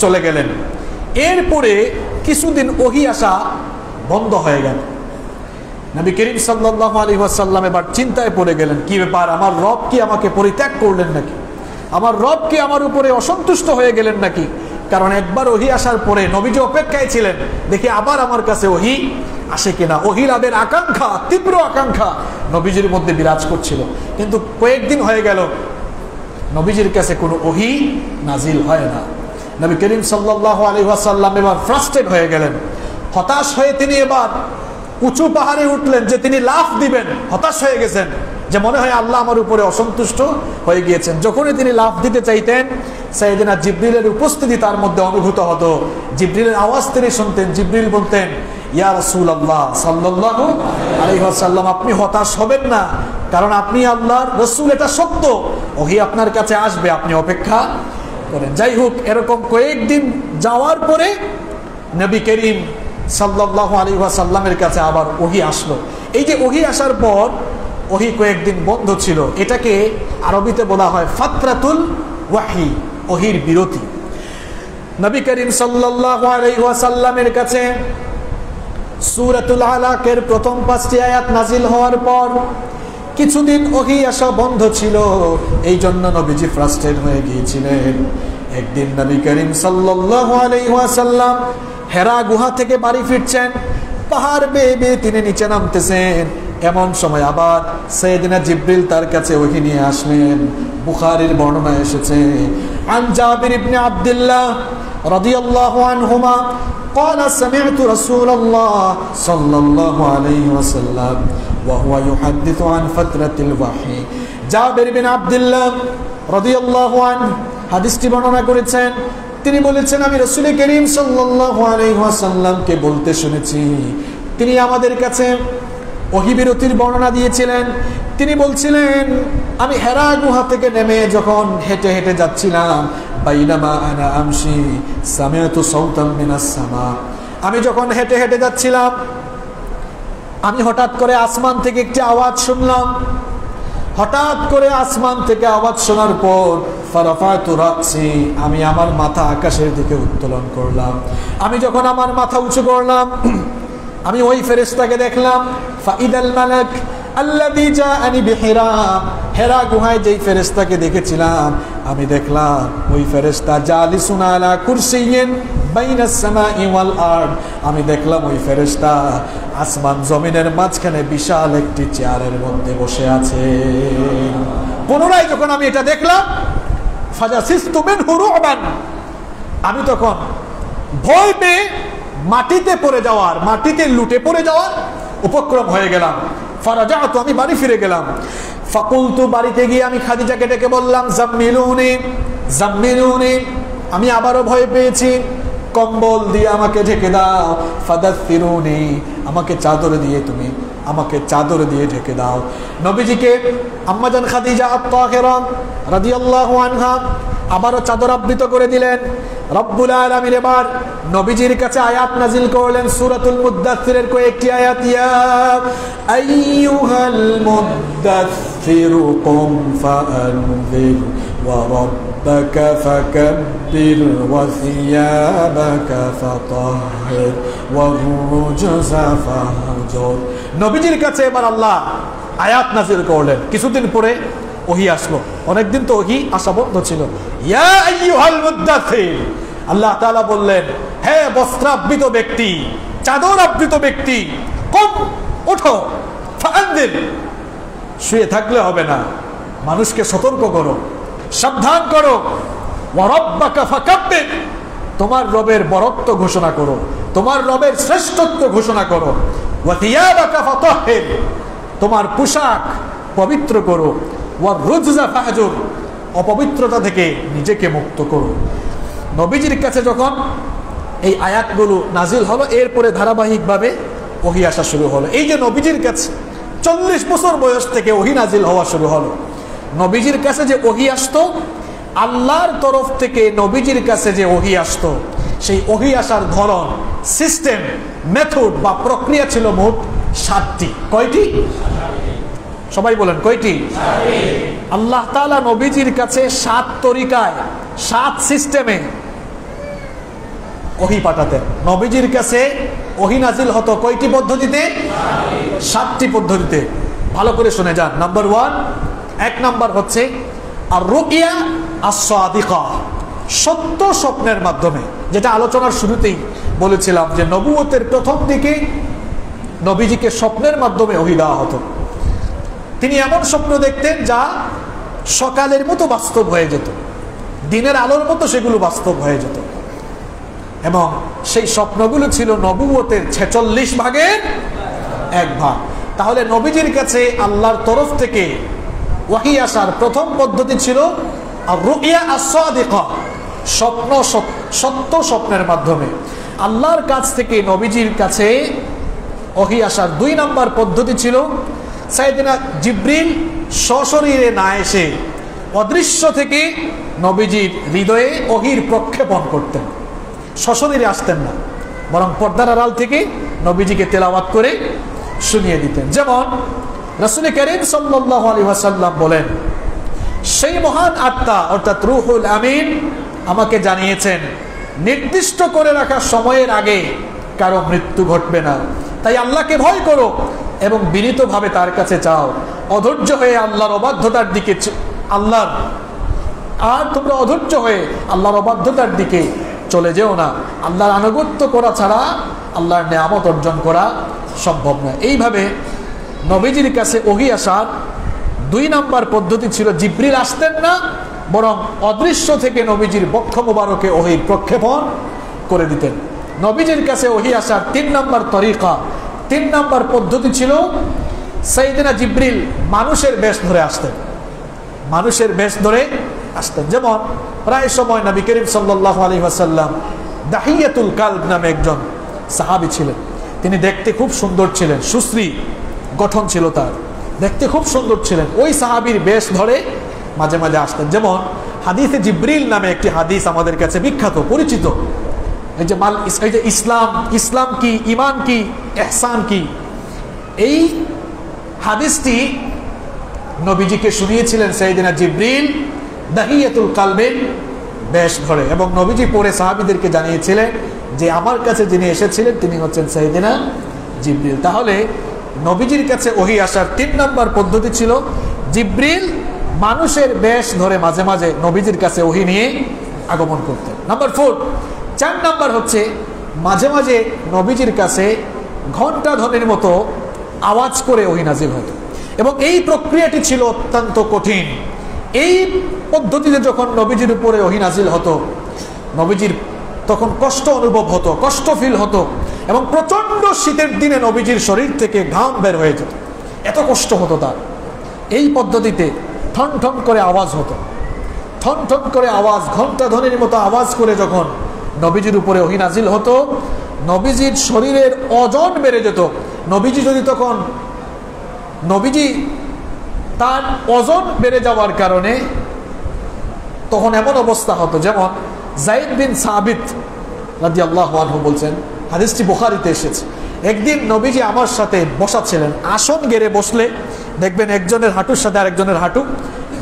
চলে গেলেন। এরপরে কিছুদিন ওহী আসা বন্ধ হয়ে গেল। নবী করিম সাল্লাল্লাহু আলাইহি ওয়াসাল্লাম এবার চিন্তায় পড়ে গেলেন, কি ব্যাপার, আমার রব কি আমাকে পরিত্যাগ করলেন নাকি? আমার রব কি আমার উপরে অসন্তুষ্ট হয়ে গেলেন নাকি? কারণ একবার ওহী আসার পরে নবীজি অপেক্ষায় ছিলেন, দেখি আবার আমার কাছে ওহী আসে কিনা। ওহী লাভের আকাঙ্ক্ষা, তীব্র আকাঙ্ক্ষা নবীজির মধ্যে বিরাজ করছিল। কিন্তু কয়েকদিন হয়ে গেল, নবীজির কাছে কোনো ওহী নাজিল হয় না। নবী করিম সাল্লাল্লাহু আলাইহি ওয়াসাল্লাম এবার ফ্রাস্ট্রেট হয়ে গেলেন। হতাশ হয়ে তিনি এবার উঁচু পাহাড়ে উঠলেন যে তিনি লাফ দিবেন। হতাশ হয়ে গেছেন যে মনে হয় আল্লাহ আমার উপরে অসন্তুষ্ট হয়ে গিয়েছেন। যখনই তিনি লাফ দিতে চাইতেন, সাইয়েদনা জিবরিলের উপস্থিতি তার মধ্যে অনুভূত হতো। জিবরিলের আওয়াজ তিনি শুনতেন। জিবরিল বলতেন, ইয়া রাসূলুল্লাহ সাল্লাল্লাহু আলাইহি ওয়াসাল্লাম, আপনি হতাশ হবেন না, কারণ আপনি আল্লাহর রাসূল, এটা সত্য, ওহী আপনার কাছে আসবে, আপনি অপেক্ষা করেন। যাই হোক, এরকম কয়েকদিন যাওয়ার পরে নবী করিম সাল্লাল্লাহু আলাইহি ওয়াসাল্লামের কাছে আবার ওহী আসলো। এই যে ওহী আসার পর ওহী কয়েকদিন বন্ধ ছিল, এটাকে আরবিতে বলা হয় ফাতরাতুল ওয়াহী, ওহীর বিরতি। নবী করিম সাল্লাল্লাহু আলাইহি ওয়াসাল্লামের কাছে সূরাতুল আলাকের প্রথম 5টি আয়াত নাজিল হওয়ার পর কিছুদিন ওহী আসা বন্ধ ছিল। এই জন্য নবীজি ফ্রাস্ট্রেট হয়ে গিয়েছিলেন। একদিন নবী করিম সাল্লাল্লাহু আলাইহি ওয়াসাল্লাম হেরা গুহা থেকে বাড়ি ফিরছেন, পাহাড় বেয়ে বেয়ে তিনি নিচে নামতেছেন। এমন সময় আবার সাইয়েদনা জিবরিল তার কাছে ওহী নিয়ে আসলেন। বুখারীর বর্ণনা এসেছে, আন জাবির ইবনে আব্দুল্লাহ রাদিয়াল্লাহু আনহুমা قال سمعت رسول الله صلى الله عليه وسلم وهو يحدث عن فترة الوحي। জাবির ইবনে আব্দুল্লাহ রাদিয়াল্লাহু আনহু হাদিসটি বর্ণনা করেছেন, তিনি বলেছেন, আমি রাসূল করিম সাল্লাল্লাহু আলাইহি ওয়াসাল্লামকে বলতে শুনেছি, তিনি আমাদের কাছে ওহী বিরতির বর্ণনা দিয়েছিলেন। তিনি বলছিলেন, আমি হেরা গুহা থেকে নেমে যখন হেঁটে হেঁটে যাচ্ছিলাম, বাইনামা আনা আমশি সামিআতু সাওতাম মিনাস সামা, আমি যখন হেঁটে হেঁটে যাচ্ছিলাম আমি হঠাৎ করে আসমান থেকে একটি আওয়াজ শুনলাম। হঠাৎ করে আসমান থেকে আওয়াজ শোনার পর ফারাফাতু রাসি, আমি আমার মাথা আকাশের দিকে উত্তোলন করলাম। আমি যখন আমার মাথা উঁচু করলাম আমি ওই ফেরেশতাকে দেখলাম, ফাইদাল মালাক আল্লাযী জাআনি বিহিরা, হেরা গুহায় যেই ফেরেশতাকে দেখেছিলাম আমি দেখলাম ওই ফেরেশতা জালিসুন আলা কুরসিয়িন বাইনাস সামাই ওয়াল আরদ, আমি দেখলাম ওই ফেরেশতা আসমান জমিনের মাঝখানে বিশাল একটি চেয়ারের মধ্যে বসে আছে। পুনরায় যখন আমি এটা দেখলাম, ফাজাসিস্তু মিনহু রুবান, আমি তখন ভয় পেয়ে মাটিতে পড়ে যাওয়ার, মাটিতে লুটে পড়ে যাওয়ার উপক্রম হয়ে গেলাম। ফারাজাতু, আমি বাড়ি ফিরে গেলাম। ফাকুলতু, বাড়িতে গিয়ে আমি খাদিজাকে ডেকে বললাম, জাম্মিলুনি জাম্মিলুনি, আমি আবারও ভয় পেয়েছি, কম্বল দিয়ে আমাকে ঢেকে দাও। ফাদাসসিরুনি, আমাকে চাদর দিয়ে তুমি আমাকে চাদর দিয়ে ঢেকে দাও। নবীজিকে আম্মাজান খাদিজা আত-তাহিরা রাদিয়াল্লাহু আনহা আবারও চাদর আবৃত করে দিলেন। রব্বুল আলামিন এবার নবীজির কাছে আয়াত নাজিল করলেন, সূরাতুল মুদ্দাসসিরের কয়েকটি আয়াত। ইয়া আইয়ুহাল মুদ্দাসসির কুম ফাআনযির ওয়া রাব্বাকা ফাকাব্বির ওয়া সিয়াবাকা ফাতাহহির ওয়ার রুজজা ফাহজুর। নবীজির কাছে এবার আল্লাহ আয়াত নাজিল করলেন। কিছুদিন পরে ওহী আসলো, অনেকদিন তো ওহী আসা বন্ধ ছিল। ইয়া আইয়ুহাল মুদ্দাসসির, আল্লাহ তাআলা বললেন, হে বস্ত্রাবৃত ব্যক্তি, চাদর আবৃত ব্যক্তি, কুম, ওঠো, ফাআনযির, শুয়ে থাকলে হবে না, মানুষকে সতর্ক করো, সাবধান করো। ওয়া রাব্বাকা ফাকাব্বির, তোমার রবের বরত্ব ঘোষণা করো, তোমার রবের শ্রেষ্ঠত্ব ঘোষণা করো। ওয়া থিয়াবাকা ফাতাহহির, তোমার পোশাক পবিত্র করো। ওয়ার রুজজা ফাহজুর, অপবিত্রতা থেকে নিজেকে মুক্ত করো। নবীজির কাছে যখন এই আয়াতগুলো নাজিল হলো, এরপরে ধারাবাহিকভাবে ওহী আসা শুরু হলো। এই যে নবীজির কাছে 40 বছর বয়স থেকে ওহী নাজিল হওয়া শুরু হলো। নবীজির কাছে যে ওহী আসতো, আল্লাহর তরফ থেকে নবীজির কাছে যে ওহী আসতো, সেই ওহী আসার ধরন, সিস্টেম, মেথড বা প্রক্রিয়া ছিল মোট 7টি। কয়টি? সবাই বলেন কয়টি? আল্লাহ তাআলা নবীজির কাছে 7 তরিকায়, 7 সিস্টেমে ওহী পাঠাতেন। নবীজির কাছে ওহী নাজিল হতো কয়টি পদ্ধতিতে? 7টি পদ্ধতিতে। ভালো করে শুনে যান। নাম্বার 1, 1 নাম্বার হচ্ছে আর রুকিয়া আস-সাদিকা, সত্য স্বপ্নের মাধ্যমে, যেটা আলোচনার শুরুতেই বলেছিলাম যে নবুয়তের প্রথম দিকে নবীজিকে স্বপ্নের মাধ্যমে ওহী দেওয়া হতো। তিনি এমন স্বপ্ন দেখতেন যা সকালের মতো বাস্তব হয়ে যেত, দিনের আলোর মতো সেগুলো বাস্তব হয়ে যেত, এবং সেই স্বপ্নগুলো ছিল নবুয়তের 46 ভাগের 1 ভাগ। তাহলে নবীজির কাছে আল্লাহর তরফ থেকে ওহী আসার প্রথম পদ্ধতি ছিল আর রুইয়া আস-সাদিকা, স্বপ্ন, সত্য স্বপ্নের মাধ্যমে। আল্লাহর কাছ থেকে নবীজির কাছে ওহী আসার 2 নম্বর পদ্ধতি ছিল সাইয়েদনা জিবরিল সশরীরে না এসে অদৃশ্য থেকে নবীজির হৃদয়ে ওহীর প্রক্ষেপণ করতেন। সশরীরে আসতেন না, বরং পর্দার আড়াল থেকে নবীজিকে তেলাওয়াত করে শুনিয়ে দিতেন। যেমন রাসূল করিম সাল্লাল্লাহু আলাইহি ওয়াসাল্লাম বলেন, সেই মহান আত্মা অর্থাৎ রূহুল আমিন আমাকে জানিয়েছেন নির্দিষ্ট করে রাখা সময়ের আগে কারো মৃত্যু ঘটবে না। তাই আল্লাহকে ভয় করো এবং বিনীতভাবে তার কাছে চাও, অধৈর্য হয়ে আল্লাহর অবাধ্যতার দিকে তোমরা অধৈর্য হয়ে আল্লাহর অবাধ্যতার দিকে চলে যেও না। আল্লাহর আনুগত্য করা ছাড়া আল্লাহর নেয়ামত অর্জন করা সম্ভব নয়। এইভাবে নবীজির কাছে ওহী আসার 2 নম্বর পদ্ধতি ছিল, জিবরিল আসতেন না, বরং অদৃশ্য থেকে নবীজির বক্ষ মোবারকে ওহীর প্রক্ষেপণ করে দিতেন। নবীজির কাছে ওহী আসার 3 নম্বর তরিকা, 3 নম্বর পদ্ধতি ছিল সাইয়েদনা জিবরিল মানুষের বেশ ধরে আসতেন। মানুষের বেশ ধরে আসতেন। যেমন প্রায় সময় নবী করিম সাল্লাল্লাহু আলাইহি ওয়াসাল্লাম দাহিয়াতুল কালব নামে একজন সাহাবী ছিলেন। তিনি দেখতে খুব সুন্দর ছিলেন, সুশ্রী গঠন ছিল তার, দেখতে খুব সুন্দর ছিলেন। ওই সাহাবীর বেশ ধরে মাঝে মাঝে আসতেন। যেমন হাদিসে জিব্রিল নামে একটি হাদিস আমাদের কাছে বিখ্যাত পরিচিত, এই যে ইসলাম কি, ঈমান কি, ইহসান কি, এই হাদিসটি নবীজিকে শুনিয়েছিলেন সাইয়েদিনা জিব্রিল দাহিয়াতুল কালবের বেশ ধরে, এবং নবীজি পরে সাহাবীদেরকে জানিয়েছিলেন যে আমার কাছে যিনি এসেছিলেন তিনি হচ্ছেন সাইয়েদিনা জিব্রিল। তাহলে নবীজির কাছে ওহী আসার 3 নম্বর পদ্ধতি ছিল জিব্রিল মানুষের বেশ ধরে মাঝে মাঝে নবীজির কাছে ওহী নিয়ে আগমন করতেন। নাম্বার 4, 4 নম্বর হচ্ছে মাঝে মাঝে নবীজির কাছে ঘণ্টা ধ্বনির মতো আওয়াজ করে ওহী নাজিল হতো, এবং এই প্রক্রিয়াটি ছিল অত্যন্ত কঠিন। এই পদ্ধতিতে যখন নবীজির উপরে ওহী নাজিল হতো, নবীজির তখন কষ্ট অনুভব হতো, কষ্ট ফিল হতো, এবং প্রচন্ড শীতের দিনে নবীজির শরীর থেকে ঘাম বের হয়ে যেত, এত কষ্ট হতো তার। এই পদ্ধতিতে ঠন ঠন করে আওয়াজ হতো, ঠন ঠন করে আওয়াজ, ঘণ্টা ধ্বনির মতো আওয়াজ করে যখন নবীজির উপরে ওহী নাজিল হতো, নবীজির শরীরের ওজন বেড়ে যেত। নবীজি তার ওজন বেড়ে যাওয়ার কারণে তখন এমন অবস্থা হতো, যেমন যায়েদ বিন সাবিত রাদিয়াল্লাহু আনহু বলছেন, হাদিসটি বুখারীতে এসেছে, একদিন নবীজি আমার সাথে বসা ছিলেন, আসন গেড়ে বসলে দেখবেন একজনের হাঁটুর সাথে আরেকজনের হাঁটু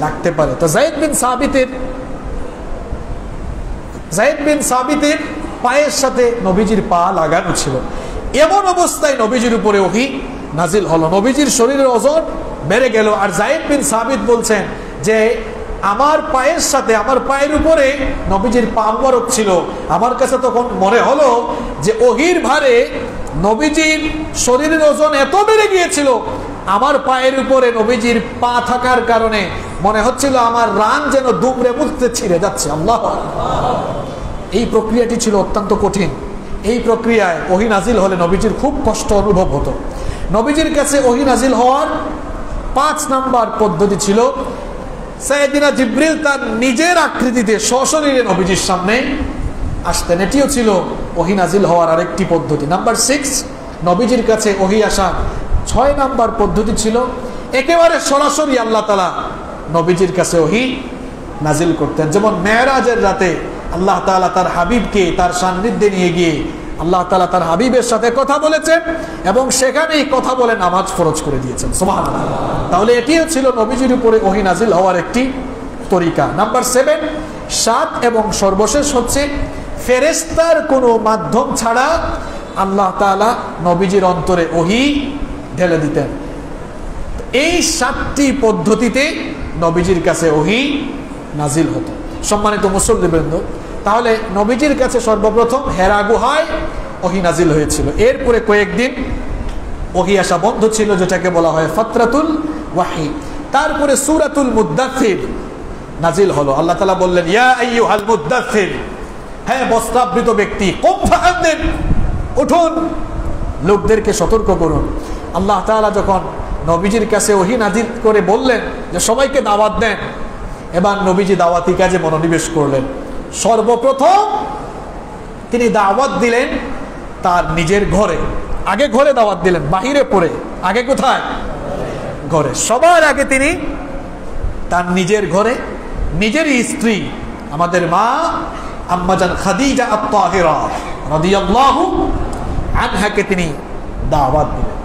লাগতে পারে। তো যায়েদ বিন সাবিতের পায়ের সাথে নবীজির পা লাগানো ছিল। এমন অবস্থায় নবীজির উপরে ওহী নাজিল হলো, নবীজির শরীরের ওজন বেড়ে গেল। আর যায়েদ বিন সাবিত বলছেন যে আমার পায়ের সাথে, আমার পায়ের উপরে নবীজির পা মোবারক ছিল। আমার কাছে তখন মনে হলো যে ওহীর ভারে নবীজির শরীরের ওজন এত বেড়ে গিয়েছিল, আমার পায়ের উপরে নবীজির পা থাকার কারণে মনে হচ্ছিল আমার রান যেন দুমড়ে মুচড়ে ছিঁড়ে যাচ্ছে। আল্লাহু আকবার। এই প্রক্রিয়াটি ছিল অত্যন্ত কঠিন। এই প্রক্রিয়ায় ওহী নাজিল হলে নবীজির খুব কষ্ট অনুভব হতো। নবীজির কাছে ওহী নাজিল হওয়ার 5 নম্বর পদ্ধতি ছিল সাইয়েদিনা জিব্রিল তার নিজের আকৃতিতে সশরীরে নবীজির সামনে আসতেন। এটিও ছিল ওহী নাজিল হওয়ার আরেকটি পদ্ধতি। নাম্বার 6, নবীজির কাছে ওহী আসা 6 নম্বর পদ্ধতি ছিল একেবারে সরাসরি আল্লাহ তাআলা নবীজির কাছে ওহী নাজিল করতেন। যেমন মেরাজের রাতে আল্লাহ তাআলা তার হাবিবকে তার সান্নিধ্যে নিয়ে গিয়ে আল্লাহ তাআলা তার হাবিবের সাথে কথা বলেছেন, এবং সেখানেই কথা বলে নামাজ ফরজ করে দিয়েছেন। সুবহানাল্লাহ। তাহলে এটিও ছিল নবীজির উপরে ওহী নাজিল হওয়ার একটি তরিকা। নাম্বার 7, 7 এবং সর্বশেষ হচ্ছে ফেরেশতার কোনো মাধ্যম ছাড়া আল্লাহ তাআলা নবীজির অন্তরে ওহী ঢেলে দিতেন। এই 7টি পদ্ধতিতে নবীজির কাছে ওহী নাজিল হতো। সম্মানিত মুসল্লিবৃন্দ, তাহলে নবীজির কাছে সর্বপ্রথম হেরা গুহায় ওহী নাজিল হয়েছিল। এরপরে কয়েকদিন ওহী আসা বন্ধ ছিল, যেটাকে বলা হয় ফাতরাতুল ওয়াহী। তারপরে সূরাতুল মুদ্দাথির নাজিল হলো। আল্লাহ তাআলা বললেন, ইয়া আইয়ুহাল মুদ্দাথির, হে বস্ত্রাবৃত ব্যক্তি, কুম ফাআনদির, উঠুন, লোকদেরকে সতর্ক করুন। আল্লাহ তাআলা যখন নবীজির কাছে ওহী নাজিল করে বললেন যে সবাইকে দাওয়াত দেন, এবার নবীজি দাওয়াতি কাজে মনোনিবেশ করলেন। সর্বপ্রথম তিনি দাওয়াত দিলেন তার নিজের ঘরে। আগে ঘরে দাওয়াত দিলেন, বাহিরে পড়ে, আগে কোথায়? ঘরে। সবার আগে তিনি তার নিজের ঘরে নিজেরই স্ত্রী আমাদের মা আম্মাজান খাদিজা আত-তাহিরা রাদিয়াল্লাহু আনহাকে তিনি দাওয়াত দিলেন।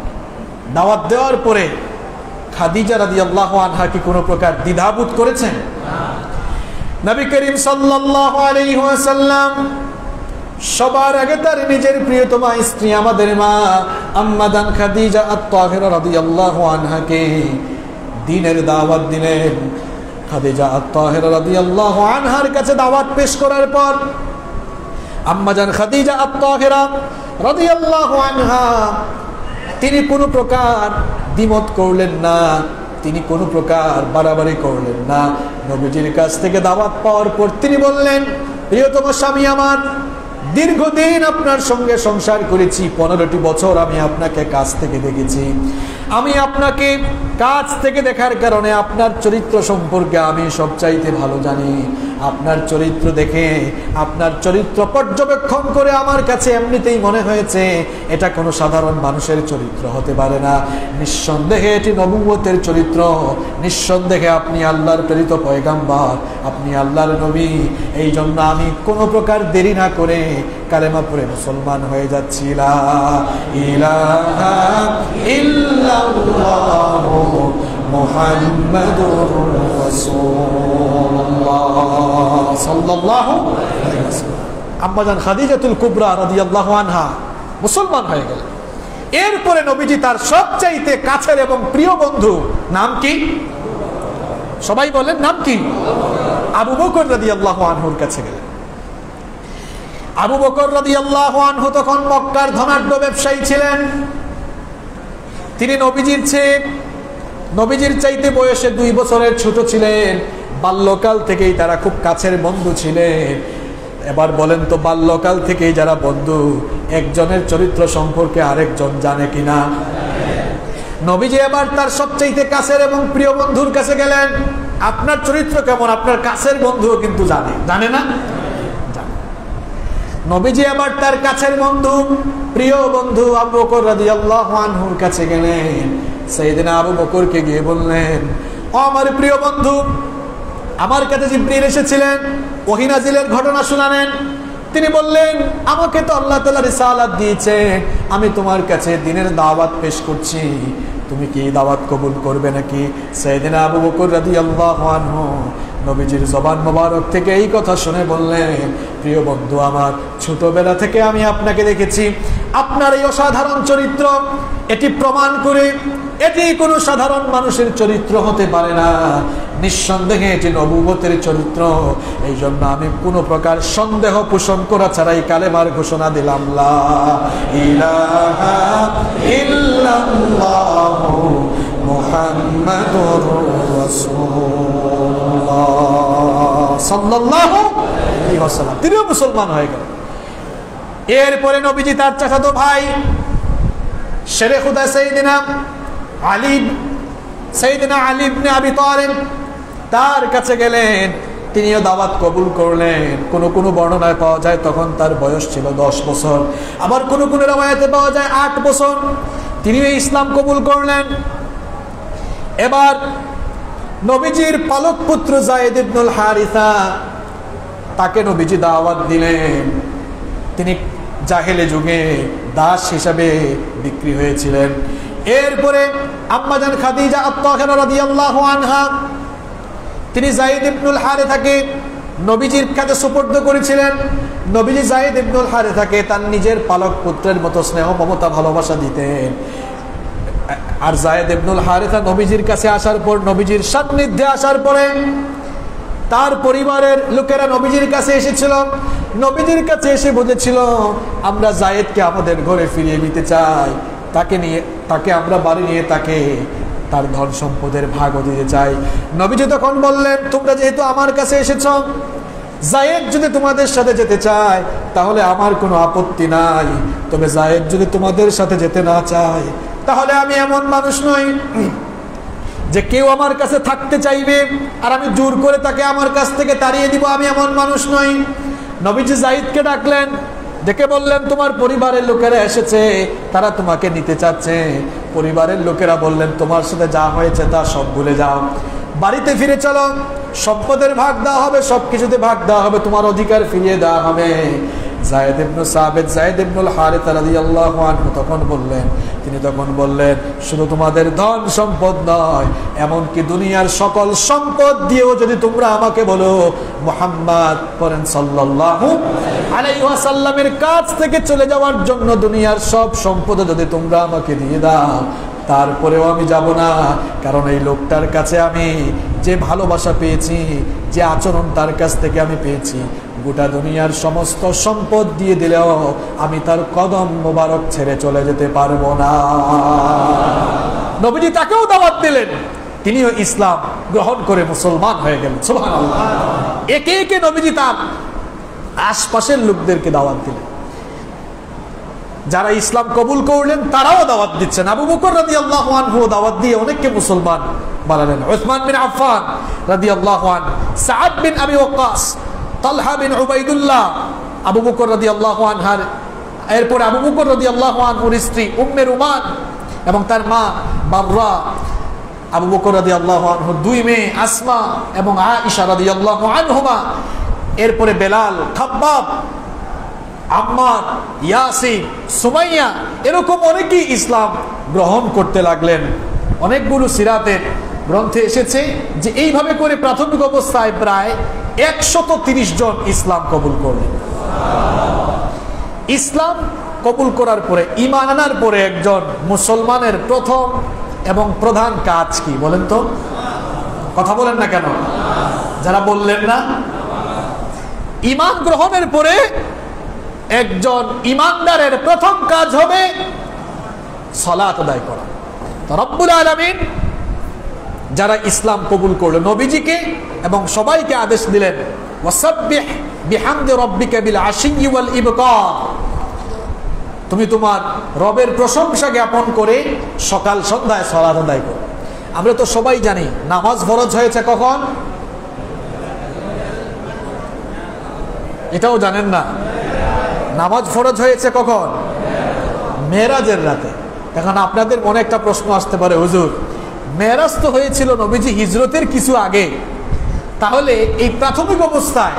দাওয়াত দেওয়ার পরে খাদিজা রাদিয়াল্লাহু আনহা কি কোনো প্রকার দ্বিধাবোধ করেছেন? নবী করিম সাল্লাল্লাহু আলাইহি ওয়াসাল্লাম সবার আগে তার নিজের প্রিয়তমা স্ত্রী আমাদের মা আম্মাদান খাদিজা আত-তাহিরা রাদিয়াল্লাহু আনহাকে দ্বীনের দাওয়াত দিলেন। খাদিজা আত-তাহিরা রাদিয়াল্লাহু আনহার কাছে দাওয়াত পেশ করার পর আম্মাজান খাদিজা আত-তাহিরা রাদিয়াল্লাহু আনহা তিনি কোনো প্রকার দ্বিমত করলেন না, তিনি কোনো প্রকার বাড়াবাড়ি করলেন না। নবীজির কাছ থেকে দাওয়াত পাওয়ার পর তিনি বললেন, প্রিয়তম স্বামী আমার, দীর্ঘদিন আপনার সঙ্গে সংসার করেছি, 15টি বছর আমি আপনাকে কাছ থেকে দেখেছি, আমি আপনাকে কাছ থেকে দেখার কারণে আপনার চরিত্র সম্পর্কে আমি সবচাইতে ভালো জানি। আপনার চরিত্র দেখে, আপনার চরিত্র পর্যবেক্ষণ করে আমার কাছে এমনিতেই মনে হয়েছে এটা কোনো সাধারণ মানুষের চরিত্র হতে পারে না। নিঃসন্দেহে এটি নবুয়তের চরিত্র, নিঃসন্দেহে আপনি আল্লাহর প্রেরিত পয়গাম্বর, আপনি আল্লাহর নবী। এই জন্য আমি কোনো প্রকার দেরি না করে কালেমা পড়ে মুসলমান হয়ে যাচ্ছি। লা ইলাহা ইল্লাল্লাহু মুহাম্মাদুর রাসূলুল্লাহ সাল্লাল্লাহু আলাইহি ওয়াসাল্লাম। আম্মাজান খাদিজাতুল কুবরা রাদিয়াল্লাহু আনহা মুসলমান হয়ে গেলেন। এরপরে নবীজি তার সবচাইতে কাছের এবং প্রিয় বন্ধু, নাম কি? সবাই বলেন নাম কি? আবু বকর রাদিয়াল্লাহু আনহুর কাছে গেলেন। আবু বকর রাদিয়াল্লাহু আনহু তখন মক্কার ধনাঢ্য ব্যবসায়ী ছিলেন। তিনি নবীজির চাইতে বয়সে 2 বছরের ছোট ছিলেন। বাল্যকাল থেকেই তারা খুব কাছের বন্ধু ছিলেন। এবার বলেন তো, বাল্যকাল থেকেই যারা বন্ধু, একজনের চরিত্র সম্পর্কে আরেকজন জানে কিনা? নবীজি এবার তার সবচাইতে কাছের এবং প্রিয় বন্ধুর কাছে গেলেন। আপনার চরিত্র কেমন আপনার কাছের বন্ধুও কিন্তু জানে না? নবীজি আবার তার কাছের বন্ধু, প্রিয় বন্ধু আবু বকর রাদিয়াল্লাহু আনহুর কাছে গেলেন। সাইয়েদনা আবু বকরকে গিয়ে বললেন, ও আমার প্রিয় বন্ধু, আমার কাছে জিবরিল এসেছিলেন, ওহী নাজিলের ঘটনা শোনালেন। তিনি বললেন, আমাকে তো আল্লাহ তাআলা রিসালাত দিয়েছেন, আমি তোমার কাছে দ্বীনের দাওয়াত পেশ করছি, তুমি কি দাওয়াত কবুল করবে নাকি? সাইয়েদনা আবু বকর রাদিয়াল্লাহু আনহু নবীজির জবান মোবারক থেকে এই কথা শুনে বললেন, প্রিয় বন্ধু আমার, ছোটবেলা থেকে আমি আপনাকে দেখেছি, আপনার এই অসাধারণ চরিত্র, এটি প্রমাণ করে এটি কোনো সাধারণ মানুষের চরিত্র হতে পারে না, নিঃসন্দেহে এটি নবুয়তের চরিত্র। এই জন্য আমি কোনো প্রকার সন্দেহ পোষণ করা ছাড়াই কালেমার ঘোষণা দিলাম, লা ইলাহা ইল্লাল্লাহু মুহাম্মাদুর রাসূলুল্লাহ সাল্লাল্লাহু আলাইহি ওয়াসাল্লাম। তিনিও মুসলমান হয়ে গেলেন। এরপরে নবীজি তার চাচাতো ভাই শেরে খুদা সাইয়েদনা আলী ইবনে আবি তালিব তার কাছে গেলেন। তিনিও দাওয়াত কবুল করলেন। কোন বর্ণনায় পাওয়া যায় তখন তার বয়স ছিল 10 বছর, আবার কোন রওয়ায়াতে পাওয়া যায় 8 বছর। তিনিও ইসলাম কবুল করলেন। এবার নবীজির পালক পুত্র যায়েদ ইবনুল হারিসা, তাকে নবীজি দাওয়াত দিলেন। তিনি জাহেলে যুগে দাস হিসাবে বিক্রি হয়েছিলেন। এরপরে আম্মাজান খাদিজা আত-তাহিরা রাদিয়াল্লাহু আনহা, তিনি যায়েদ ইবনুল হারিসাকে নবীজির কাছে সুপর্দ করেছিলেন। নবীজি যায়েদ ইবনুল হারিসাকে তার নিজের পালক পুত্রের মতো স্নেহ মমতা ভালোবাসা দিতেন। আর যায়েদ ইবনুল হারিসা নবীজির কাছে আসার পর, নবীজির সান্নিধ্যে আসার পরে তার পরিবারের লোকেরা নবীজির কাছে এসেছিল। নবীজির কাছে এসে বলেছিল, আমরা যায়েদকে আমাদের ঘরে ফিরিয়ে নিতে চাই, তাকে আমরা বাড়ি নিয়ে তাকে তার ধন সম্পদের ভাগও দিতে চাই। নবীজি তখন বললেন, তোমরা যেহেতু আমার কাছে এসেছ, যায়েদ যদি তোমাদের সাথে যেতে চায় তাহলে আমার কোনো আপত্তি নাই, তবে যায়েদ যদি তোমাদের সাথে যেতে না চায় তাহলে আমি এমন মানুষ নই যে কেউ আমার কাছে থাকতে চাইবে আর আমি জোর করে তাকে আমার কাছ থেকে তাড়িয়ে দিব, আমি এমন মানুষ নই। নবীজি যায়েদকে ডাকলেন, ডেকে বললেন, তোমার পরিবারের লোকেরা এসেছে, তারা তোমাকে নিতে চাচ্ছে। পরিবারের লোকেরা বললেন, তোমার সাথে যা হয়েছে তা সব ভুলে যাও, বাড়িতে ফিরে চলো, সম্পদের ভাগ দেওয়া হবে, সবকিছুতে ভাগ দেওয়া হবে, তোমার অধিকার ফিরিয়ে দেওয়া হবে। যায়েদ ইবনে সাবিত, যায়েদ ইবনুল হারিসা রাদিয়াল্লাহু আনহু তিনি তখন বললেন, শুধু তোমাদের ধন সম্পদ নয়, এমনকি দুনিয়ার সকল সম্পদ দিয়েও যদি তোমরা আমাকে বলো মুহাম্মদ পড়েন সাল্লাল্লাহু আলাইহি ওয়াসাল্লামের কাছ থেকে চলে যাওয়ার জন্য দুনিয়ার সব সম্পদ যদি তোমরা আমাকে দিয়ে দাও, তারপরেও আমি যাব না। কারণ এই লোকটার কাছে আমি যে ভালোবাসা পেয়েছি, যে আচরণ তার কাছ থেকে আমি পেয়েছি, গোটা দুনিয়ার সমস্ত সম্পদ দিয়ে দিলেও আমি তার কদম মোবারক ছেড়ে চলে যেতে পারবো না। নবীজি তাকেও দাওয়াত দিলেন, তিনিও ইসলাম গ্রহণ করে মুসলমান হয়ে গেলেন। সুবহানাল্লাহ। একে একে নবীজি তার আশপাশের লোকদেরকে দাওয়াত দিলেন। যারা ইসলাম কবুল করলেন তারাও দাওয়াত দিচ্ছেন। আবু বকর রাদিয়াল্লাহু আনহু দাওয়াত দিয়ে অনেককে মুসলমান বানালেন। উসমান বিন আফফান রাদিয়াল্লাহু আনহু, সাআদ বিন আবি ওয়াক্কাস, তালহা বিন উবাইদুল্লাহ, আবু বকর রাদিয়াল্লাহু আনহার এরপর আবু বকর রাদিয়াল্লাহু আনহুর স্ত্রী উম্মে রুমান এবং তার মা বাররা, আবু বকর রাদিয়াল্লাহু আনহুর দুই মেয়ে আসমা এবং আয়েশা রাদিয়াল্লাহু আনহুমা, এরপরে বেলাল, খাব্বাব, আম্মার, ইয়াসির, সুমাইয়া, এরকম অনেকেই ইসলাম গ্রহণ করতে লাগলেন। অনেকগুলো সিরাতের গ্রন্থে এসেছে যে এইভাবে করে প্রাথমিক অবস্থায় প্রায় 130 জন ইসলাম কবুল করলেন। ইসলাম কবুল করার পরে, ঈমান আনার পরে একজন মুসলমানের প্রথম এবং প্রধান কাজ কি বলেন তো? কথা বলেন না কেন? যারা বললেন না, ঈমান গ্রহণের পরে একজন ঈমানদারের প্রথম কাজ হবে সালাত আদায় করা। তো রব্বুল আলামিন যারা ইসলাম কবুল করলো, নবীজিকে এবং সবাইকে আদেশ দিলেন ওয়াসাব্বিহ বিহামদি রাব্বিকা বিল আশিয়্যি ওয়াল ইবকার, তুমি তোমার রবের প্রশংসা জ্ঞাপন করে সকাল সন্ধ্যায় সালাত আদায় করো। আমরা তো সবাই জানি নামাজ ফরজ হয়েছে কখন, এটাও জানেন না? নামাজ ফরজ হয়েছে কখন? মেরাজের রাতে। এখন আপনাদের মনে একটা প্রশ্ন আসতে পারে, হুজুর মেরাজ তো হয়েছিল নবীজি হিজরতের কিছু আগে, তাহলে এই প্রাথমিক অবস্থায়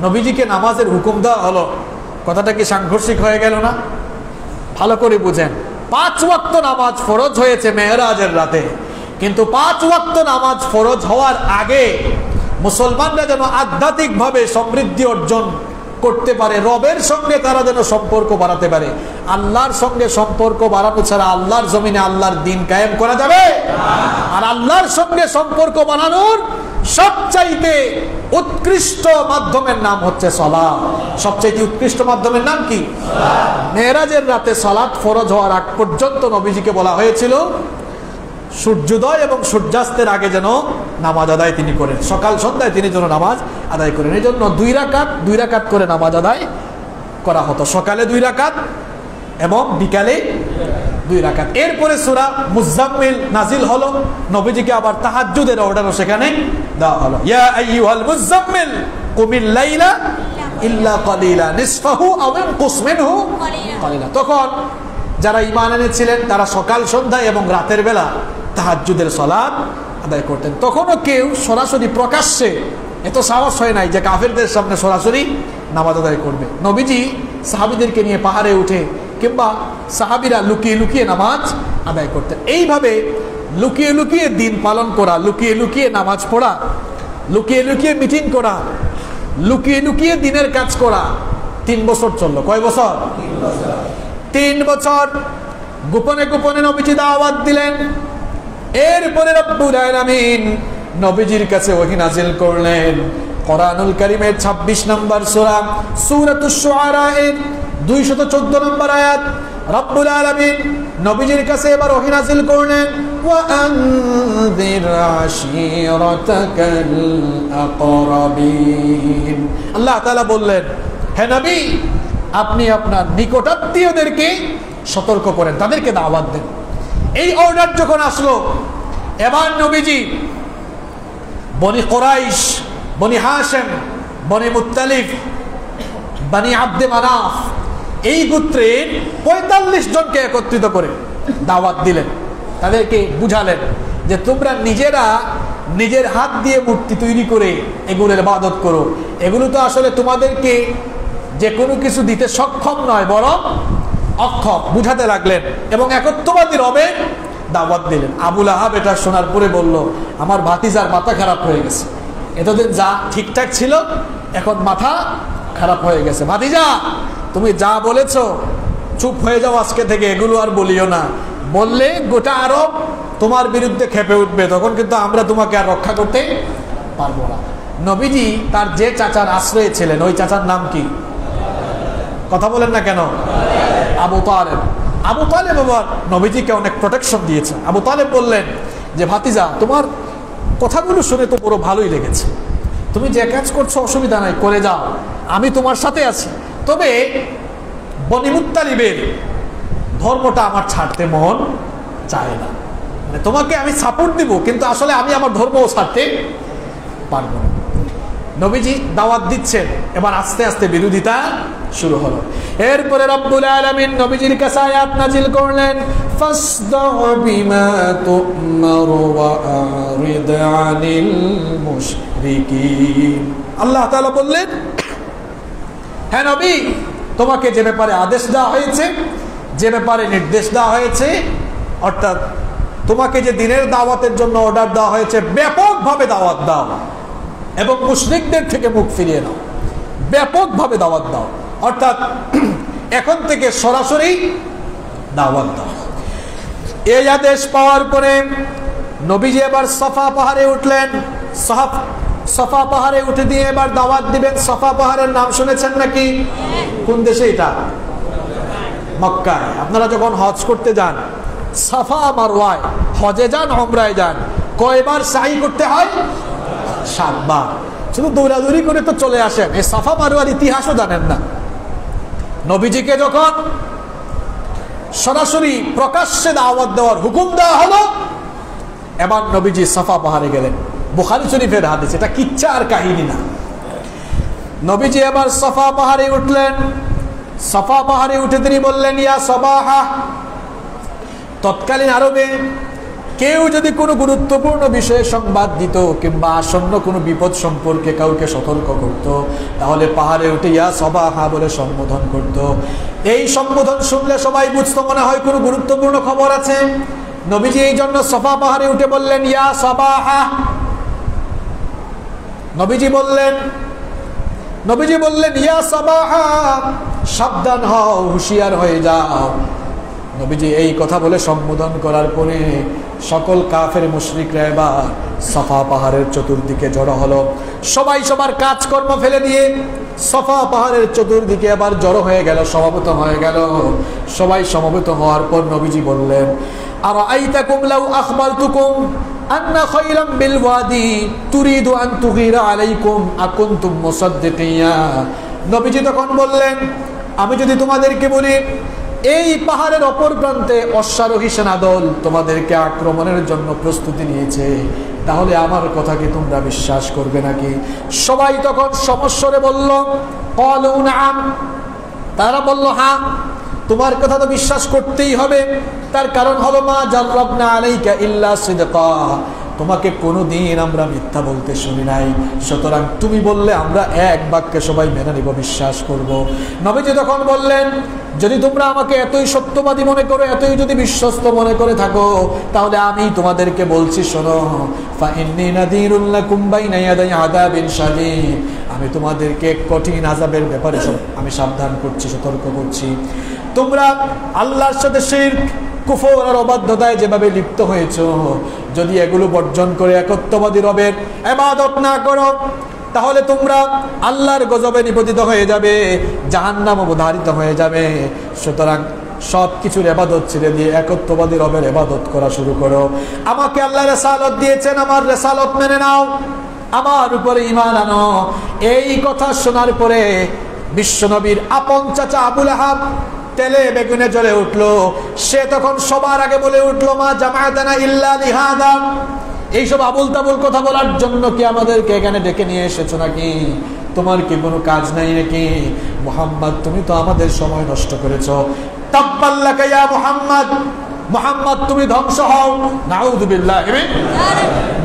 নবীজিকে নামাজের হুকুম দেওয়া হলো, কথাটা কি সাংঘর্ষিক হয়ে গেল না? ভালো করে বুঝেন, 5 ওয়াক্ত নামাজ ফরজ হয়েছে মেরাজের রাতে, কিন্তু 5 ওয়াক্ত নামাজ ফরজ হওয়ার আগে মুসলমানরা যেন আধ্যাত্মিকভাবে সমৃদ্ধি অর্জন করতে পারে, রবের সঙ্গে তারা যেন সম্পর্ক বাড়াতে পারে। আল্লাহর সঙ্গে সম্পর্ক বাড়ানো ছাড়া আল্লাহর জমিনে আল্লাহর দিন কায়েম করা যাবে? আর আল্লাহর সঙ্গে সম্পর্ক বানানোর সবচাইতে উৎকৃষ্ট মাধ্যমের নাম হচ্ছে সালাত। সবচাইতে উৎকৃষ্ট মাধ্যমের নাম কি? মেরাজের রাতে সালাত ফরজ হওয়ার আগ পর্যন্ত নবীজিকে বলা হয়েছিল সূর্যোদয় এবং সূর্যাস্তের আগে যেন নামাজ আদায় তিনি করেন, সকাল সন্ধ্যায় তিনি যেন নামাজ আদায় করেন। এই জন্য 2 রাকাত করে নামাজ আদায় করা হতো, সকালে 2 রাকাত এবং বিকালে 2 রাকাত। এরপরে সূরা মুজাম্মিল নাজিল হলো, নবীজিকে আবার তাহাজ্জুদের অর্ডারও সেখানে দেওয়া হলো। ইয়া আইয়ুহাল মুজাম্মিল কুমিল লাইলা ইল্লা কালিলা নিসফাহু আও ইনকুস মিনহু কালিলা। তখন যারা ঈমান এনেছিলেন তারা সকাল সন্ধ্যায় এবং রাতের বেলা তাহাজ্জুদের সালাত আদায় করতেন। তখনও কেউ সরাসরি প্রকাশ্যে এত সাহস হয় নাই যে কাফেরদের সামনে সরাসরি নামাজ আদায় করবে। নবীজি সাহাবীদেরকে নিয়ে পাহাড়ে উঠে কিংবা সাহাবীরা লুকিয়ে লুকিয়ে নামাজ আদায় করতেন। এইভাবে লুকিয়ে লুকিয়ে দিন পালন করা, লুকিয়ে লুকিয়ে নামাজ পড়া, লুকিয়ে লুকিয়ে মিটিং করা, লুকিয়ে লুকিয়ে দিনের কাজ করা 3 বছর চললো। কয় বছর? 3 বছর গোপনে গোপনে নবীজি দাওয়াত দিলেন। এরপরে রব্বুল আলামিন নবীজির কাছে ওহী নাযিল করলেন। কোরআনুল কারীমের 26 নম্বর সূরা সূরাতুশ শুআরা এর 214 নম্বর আয়াত রব্বুল আলামিন নবীজির কাছে এবার ওহী নাযিল করলেন, ওয়া আনযির আশীরাতাকাল আকরাবিন। আল্লাহ তাআলা বললেন, হে নবী আপনি আপনার নিকটাত্মীয়দেরকে সতর্ক করেন, তাদেরকে দাওয়াত দেন। এই অর্ডার যখন আসলো, এবার নবীজি বনি কুরাইশ, বনি হাশিম, বনি মুত্তালিব, বনি আব্দে মানাফ এই গোত্রের 45 জনকে একত্রিত করে দাওয়াত দিলেন। তাদেরকে বুঝালেন যে তোমরা নিজেরা নিজের হাত দিয়ে মূর্তি তৈরি করে এগুলোর ইবাদত করো, এগুলো তো আসলে তোমাদেরকে যে কোনো কিছু দিতে সক্ষম নয়, বরং অক্ষম। বুঝাতে লাগলেন এবং একত্ববাদী রবে দাওয়াত দিলেন। আবু লাহাব এটা শোনার পরে বলল, আমার ভাতিজার মাথা খারাপ হয়ে গেছে, এতদিন যা ঠিকঠাক ছিল এখন মাথা খারাপ হয়ে গেছে। ভাতিজা তুমি যা বলেছো চুপ হয়ে যাও আজকে থেকে, এগুলো আর বলিও না, বললে গোটা আরব তোমার বিরুদ্ধে খেপে উঠবে, তখন কিন্তু আমরা তোমাকে আর রক্ষা করতে পারবো না। নবীজি তার যে চাচার আশ্রয়ে ছিলেন ওই চাচার নাম কি? কথা বলেন না কেন? আবু তালেব। আবু তালেব আবার নবীজিকে অনেক প্রোটেকশন দিয়েছে। আবু তালেব বললেন যে ভাতিজা তোমার কথাগুলো শুনে তো বড় ভালোই লেগেছে, তুমি যে কাজ করছো অসুবিধা নাই, করে যাও, আমি তোমার সাথে আছি। তবে বনি মুত্তালিবের ধর্মটা আমার ছাড়তে মন চায় না। মানে তোমাকে আমি সাপোর্ট দিব, কিন্তু আসলে আমি আমার ধর্মও ছাড়তে পারবো না। নবীজি দাওয়াত দিচ্ছেন, এবার আস্তে আস্তে বিরোধিতা শুরু হলো। এরপরে রব্বুল আলামিন নবীজির কাছে আয়াত নাজিল করলেন, ফাসদাউ বিমা তুমারু ওয়া আরিদ আনিল মুশরিকিন। আল্লাহ তাআলা বললেন, হ্যাঁ নবী, তোমাকে যে ব্যাপারে আদেশ দেওয়া হয়েছে, যে ব্যাপারে নির্দেশ দেওয়া হয়েছে, অর্থাৎ তোমাকে যে দিনের দাওয়াতের জন্য অর্ডার দেওয়া হয়েছে, ব্যাপকভাবে দাওয়াত দাও এবং মুশরিকদের থেকে মুখ ফিরিয়ে নাও। ব্যাপকভাবে দাওয়াত দাও, অর্থাৎ এখন থেকে সরাসরি দাওয়াত দাও। এই আদেশ পাওয়ার পরে নবীজি এবার সফা পাহাড়ে উঠলেন। সফা পাহাড়ে উঠে দিয়ে এবার দাওয়াত দিবেন। সফা পাহাড়ের নাম শুনেছেন নাকি? কোন দেশে এটা? মক্কায়। আপনারা যখন হজ করতে যান, সাফা মারওয়ায়, হজে যান, উমরায় যান, কয়বার সাই করতে হয়? 7 বার। শুধু দৌড়াদৌড়ি করে তো চলে আসেন, এই সাফা মারওয়ার ইতিহাসও জানেন না। নবীজিকে যখন সরাসরি প্রকাশ্যে দাওয়াত দেওয়ার হুকুম দেওয়া হলো, এবার নবীজি সাফা পাহাড়ে গেলেন। বুখারী শরীফের হাদিস, এটা কিচ্ছা আর কাহিনী না। নবীজি এবার সাফা পাহাড়ে উঠলেন। সাফা পাহাড়ে উঠে তিনি বললেন, ইয়া সাবাহা। তৎকালীন আরবে কেউ যদি কোনো গুরুত্বপূর্ণ বিষয়ে সংবাদ দিত কিংবা আসন্ন কোনো বিপদ সম্পর্কে কাউকে সতর্ক করত, তাহলে পাহাড়ে উঠে ইয়া সাবাহা বলে সম্বোধন করত। এই সম্বোধন শুনলে সবাই বুঝতো মনে হয় কোনো গুরুত্বপূর্ণ খবর আছে। নবীজি এই জন্য সাফা পাহাড়ে উঠে বললেন, ইয়া সাবাহা। নবীজি বললেন ইয়া সাবাহা, সাবধান হও, হুঁশিয়ার হয়ে যাও। নবীজি এই কথা বলে সম্বোধন করার পরে সকল কাফের মুশরিকরা এবার সাফা পাহাড়ের চতুর্দিকে জড়ো হলো। সবাই সবার কাজকর্ম ফেলে দিয়ে সাফা পাহাড়ের চতুর্দিকে এবার জড়ো হয়ে গেল, সমবেত হয়ে গেল। সবাই সমবেত হওয়ার পর নবীজি বললেন, আরাআইতাকুম লাউ আখবারতুকুম আন্না খায়রাম বিল ওয়াদি তুরিদু আন তুগীরা আলাইকুম আকুনতুম মুসাদ্দিকিয়া। নবীজি তখন বললেন, আমি যদি তোমাদেরকে বলি এই পাহাড়ের অপর প্রান্তে অশ্বারোহী সেনাদল তোমাদেরকে আক্রমণের জন্য প্রস্তুতি নিয়েছে, তাহলে আমার কথা কি তোমরা বিশ্বাস করবে নাকি? সবাই তখন সমস্বরে বলল, ক্বালু নাআম। তারা বলল, হ্যাঁ, তোমার কথা তো বিশ্বাস করতেই হবে। তার কারণ হলো, মা জাররাবনা আলাইকা ইল্লা সিদকা, তোমাকে কোনোদিন আমরা মিথ্যা বলতে শুনি নাই, সুতরাং তুমি বললে আমরা এক বাক্যে সবাই মেনে নিব, বিশ্বাস করব। নবীজি তখন বললেন, যদি তোমরা আমাকে এতই সত্যবাদী মনে করো, এতই যদি বিশ্বস্ত মনে করে থাকো, তাহলে আমি তোমাদেরকে বলছি, শোনো, ফাইন্নী নাযীরুল লাকুম বাইনা ইয়াদাই আযাবিন শাদীদ, আমি তোমাদেরকে কঠিন আযাবের ব্যাপারে আমি সাবধান করছি, সতর্ক করছি। তোমরা আল্লাহর সাথে শিরক, কুফর আর অবাধ্যতায় যেভাবে লিপ্ত হয়েছো, যদি এগুলো বর্জন করে একত্ববাদী রবের ইবাদত না করো, তাহলে তোমরা আল্লাহর গজবে নিপতিত হয়ে যাবে, জাহান্নাম অবধারিত হয়ে যাবে। সুতরাং সব কিছুর ইবাদত ছেড়ে দিয়ে একত্ববাদী রবের ইবাদত করা শুরু করো। আমাকে আল্লাহ রিসালাত দিয়েছেন, আমার রিসালাত মেনে নাও, আমার উপরে ঈমান আনো। এই কথা শোনার পরে বিশ্বনবীর আপন চাচা আবু লাহাব তেলে বেগুনে জ্বলে উঠলো। সে তখন সবার আগে বলে উঠলো, মা জামাআতানা ইল্লা লিহাদা, এইসব আবুল তাবুল কথা বলার জন্য কি আমাদেরকে এখানে ডেকে নিয়ে এসেছো নাকি? তোমার কি কোনো কাজ নাই নাকি? মুহাম্মদ, তুমি তো আমাদের সময় নষ্ট করেছো। তাব্বাল্লাকা ইয়া মুহাম্মদ, মুহাম্মদ তুমি ধ্বংস হও। নাউযুবিল্লাহ।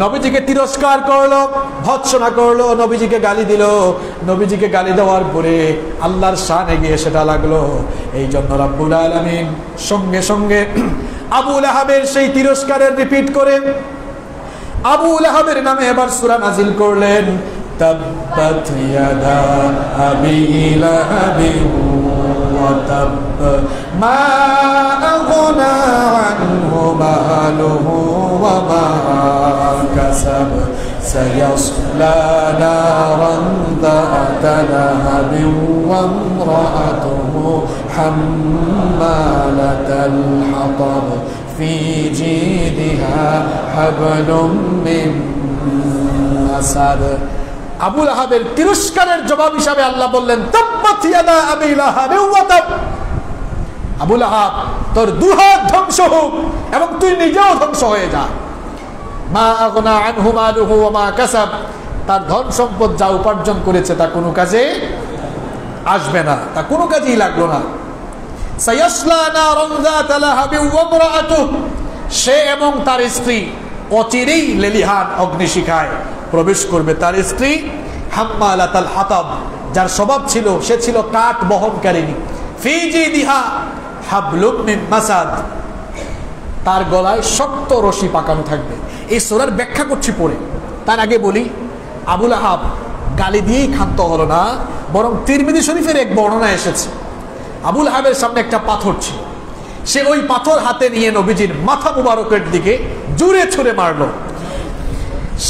নবীজিকে তিরস্কার করলো, ভৎসনা করলো, নবীজিকে গালি দিল। নবীজিকে গালি দেওয়ার পরে আল্লাহর শানে গিয়ে সেটা লাগলো। এই জন্য রাব্বুল আলামিন সঙ্গে সঙ্গে আবু লাহাবের সেই তিরস্কারের রিপিট করে আবু লাহাবের নামে এবার সূরা নাজিল করলেন, তাব্বাত ইয়াদা আবি লাহাবিন ওয়া তাব মা আগনা আনহু মালুহু ওয়া মা কাসাব সায়াসলা নারান যাতা লাহাবিন ওয়া ইমরাআতুহু হাম্মালাতাল হাতাব في جيدها حبل من مسد। আবু লাহাবের তিরস্কারের জবাব হিসাবে আল্লাহ বললেন, তাব্বাত ইয়াদা আবি লাহাব ওয়া তাব, আবুল আহাব তোর দুহাত ধ্বংস হোক এবং তুই নিজেও ধ্বংস হয়ে যা। মা আগনা আনহু মালুহু ওয়া মা কাসাব, তার ধন সম্পদ যা উপার্জন করেছে তা কোনো কাজে আসবে না, তা কোনো কাজেই লাগলো না। সায়াসলা নারান যাতা লাহাবি ওয়া ইমরাআতুহু, সে এবং তার স্ত্রী অচিরেই লেলিহান অগ্নিশিখায় প্রবেশ করবে। তার স্ত্রী হাম্মালাতাল হাতাব, যার স্বভাব ছিল সে ছিল কাঠ বহনকারিণী। ফি জিদিহা হাবলুম মিন মাসাদ, তার গলায় শক্ত রশি পাকানো থাকবে। এই সূরার ব্যাখ্যা করছি পড়ে। তার আগে বলি, আবুল আহাব গালি দিয়েই ক্ষান্ত হলো না, বরং তিরমিজি শরীফের এক বর্ণনা এসেছে আবুল আহাবের সামনে একটা পাথর ছিল, সে ওই পাথর হাতে নিয়ে নবীজির মাথা মুবারকের দিকে জুড়ে ছুঁড়ে মারলো।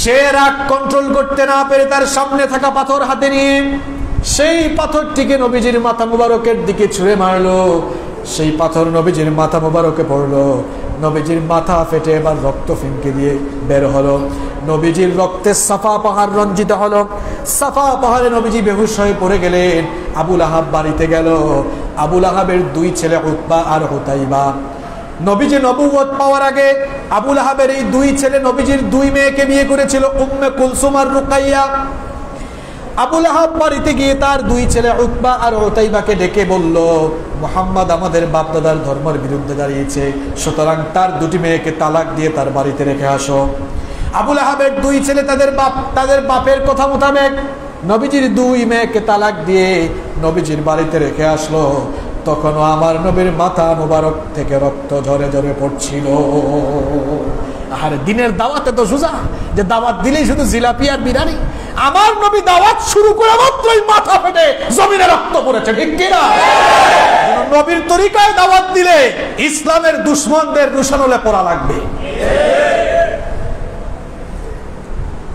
সে রাগ কন্ট্রোল করতে না পেরে তার সামনে থাকা পাথর হাতে নিয়ে সেই পাথরটিকে নবীজির মাথা মুবারকের দিকে ছুঁড়ে মারলো। সেই পাথর নবীজির মাথা মুবারকে পড়লো, নবীজির মাথা ফেটে এবার রক্ত ফিনকে দিয়ে বের হলো। নবীজির রক্তে সাফা পাহাড় রঞ্জিত হলো। সাফা পাহাড়ে নবীজি বেহুশ হয়ে পড়ে গেলেন। আবুল আহাব বাড়িতে গেল। আবুল আহাবের দুই ছেলে উতবা আর হুতাইবা। নবীজি নবুয়ত পাওয়ার আগে আবুল আহাবের এই দুই ছেলে নবীজির দুই মেয়েকে বিয়ে করেছিল, উম্মে কুলসুম আর রুকাইয়া। আবুল আহাব বাড়িতে গিয়ে তার দুই ছেলে উতবা আর উতাইবাকে ডেকে বলল, মুহাম্মদ আমাদের বাপ দাদার ধর্মের বিরুদ্ধে দাঁড়িয়েছে, সুতরাং তার দুটি মেয়েকে তালাক দিয়ে তার বাড়িতে রেখে আসো। আবুল আহাবের দুই ছেলে তাদের বাপের কথা মোতাবেক নবীজির দুই মেয়েকে তালাক দিয়ে নবীজির বাড়িতে রেখে আসলো। তখনও আমার নবীর মাথা মুবারক থেকে রক্ত ঝরে ঝরে পড়ছিল। আর দিনের দাওয়াতে তো সোজা, যে দাওয়াত দিলেই শুধু জিলাপি আর বিরিয়ানি। আমার নবী দাওয়াত শুরু করে মাত্রই মাথা ফেটে জমিনে রক্ত পড়েছে, ঠিক কিনা? নবীর তরিকায় দাওয়াত দিলে ইসলামের দুশমনদের রুশানলে পড়া লাগবে।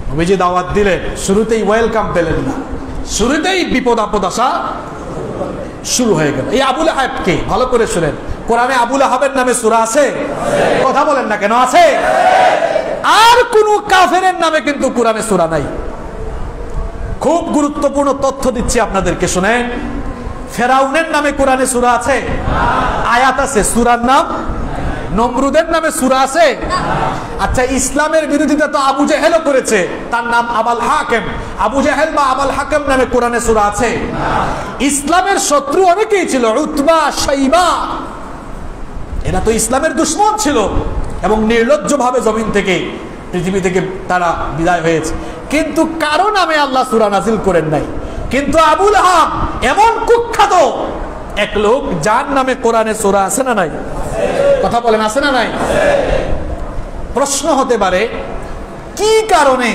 নবীজি দাওয়াত দিলেন, শুরুতেই ওয়েলকাম পেলেন না, শুরুতেই বিপদ আপদ আসা শুরু হয়ে গেল। এই আবুল আহাবকে ভালো করে শুনেন, কোরআনে আবুল আহাবের নামে সূরা আছে? কথা বলেন না কেন, আছে? আর কোন কাফেরের নামে কিন্তু কোরআনে সূরা নাই। খুব গুরুত্বপূর্ণ তথ্য দিচ্ছি আপনাদেরকে, শুনেন। ফেরাউনের নামে কোরআনে সূরা আছে? আয়াত আছে, সূরার নাম? নমরুদের নামে সূরা আছে? আচ্ছা, ইসলামের বিরোধিতা তো আবু জেহেলও করেছে, তার নাম আবুল হাকিম। আবু জেহেল বা আবুল হাকিম নামে কোরআনে সূরা আছে? ইসলামের শত্রু অনেকেই ছিল, উতবা, শাইবা, এরা তো ইসলামের দুশমন ছিল এবং নির্লজ্জভাবে জমিন থেকে, পৃথিবী থেকে তারা বিদায় হয়েছে, কিন্তু কারো নামে আল্লাহ সূরা নাজিল করেন নাই। কিন্তু আবুল আহাব এমন কুখ্যাত এক লোক, যার নামে কোরআনে সূরা আছে না নাই? কথা বলেন, আছে না নাই? প্রশ্ন হতে পারে, কি কারণে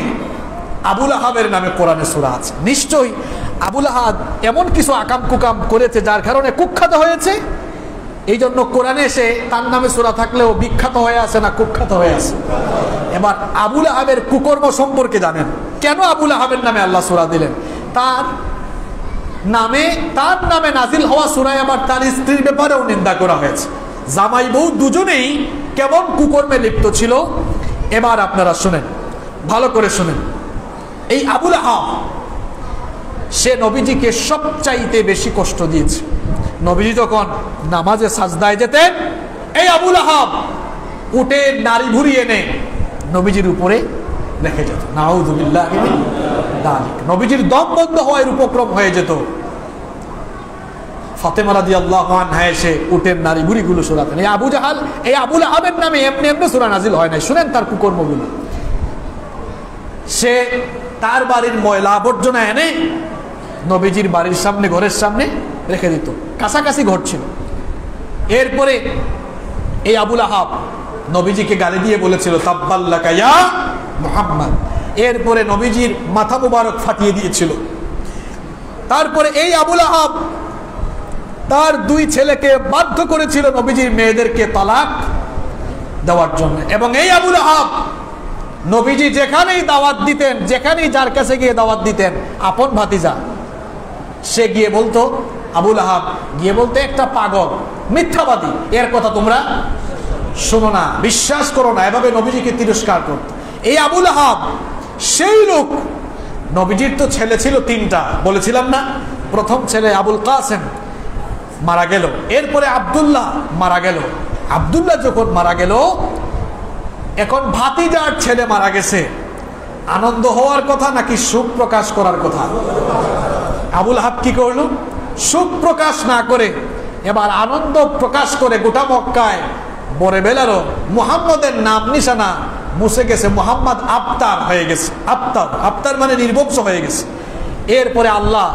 আবুল আহাবের নামে কোরআনে সূরা আছে? নিশ্চয়ই আবুল আহাব এমন কিছু আকাম কুকাম করেছে যার কারণে কুখ্যাত হয়েছে। এই জন্য কোরআনে এসে তার নামে সূরা থাকলেও বিখ্যাত হয়ে আছে না কুখ্যাত হয়ে আছে? এবার আবুল আহাবের কুকর্ম সম্পর্কে জানেন। কেন আবুল আহাবের নামে আল্লাহ সূরা দিলেন? তার নামে নাজিল হওয়া সূরায় আবার তার স্ত্রীর ব্যাপারেও নিন্দা করা হয়েছে। জামাই বউ দুজনেই কেমন কুকর্মে লিপ্ত ছিল। এবার আপনারা শুনেন, ভালো করে শুনেন। এই আবুল আহাব সে নবীজিকে সবচাইতে বেশি কষ্ট দিয়েছে। নবীজি যখন নামাজে সাজদায় যেতেন, এই আবুল আহাব উটের নাড়ি ভুড়ি এনে নবীজির উপরে রেখে যেত। নাউযুবিল্লাহ, নবীজির দম বন্ধ হওয়ার উপক্রম হয়ে যেত। ফাতেমা রাদিয়াল্লাহু আনহা এসে উটের নাড়ি ভুড়িগুলো সরাতেন। এই আবুল আহাবের নামে এমনি এমনি সূরা নাজিল হয় নাই। শুনেন তার কুকর্মগুলো। সে তার বাড়ির ময়লা আবর্জনা এনে নবীজির বাড়ির সামনে, ঘরের সামনে রেখে দিত। কাছাকাছি ঘর ছিল। এরপরে এই আবুল আহাব নবীজিকে গালি দিয়ে বলেছিল, তাব্বাল্লাকা ইয়া মুহাম্মদ। এরপরে নবীজির মাথা মুবারক ফাটিয়ে দিয়েছিল। তারপরে এই আবুল আহাব তার দুই ছেলেকে বাধ্য করেছিল নবীজির মেয়েদেরকে তালাক দেওয়ার জন্য। এবং এই আবুল আহাব নবীজি যেখানেই দাওয়াত দিতেন, যেখানেই যার কাছে গিয়ে দাওয়াত দিতেন, আপন ভাতিজা, সে গিয়ে বলতো, আবুল আহাব গিয়ে বলতে, একটা পাগল, মিথ্যাবাদী, এর কথা তোমরা শোনো না, বিশ্বাস করো না, এভাবে নবীজিকে তিরস্কার করত। এই আবুল আহাব সেই লোক। নবীজির তো ছেলে ছিল তিনটা, বলেছিলাম না? প্রথম ছেলে আবুল কাসেম, মারা গেল। এরপরে আব্দুল্লাহ মারা গেল। আব্দুল্লাহ যখন মারা গেল, এখন ভাতিজার ছেলে মারা গেছে, আনন্দ হওয়ার কথা নাকি সুখ প্রকাশ করার কথা? আবুল আহাব কি করলো? সুখ প্রকাশ না করে এবার আনন্দ প্রকাশ করে গোটা মক্কায় বলে বেলারও মুহাম্মদের নাম নিশানা মুছে গেছে, মুহাম্মদ আফতার হয়ে গেছে। আফতার, আফতার মানে নির্বংশ হয়ে গেছে। এরপরে আল্লাহ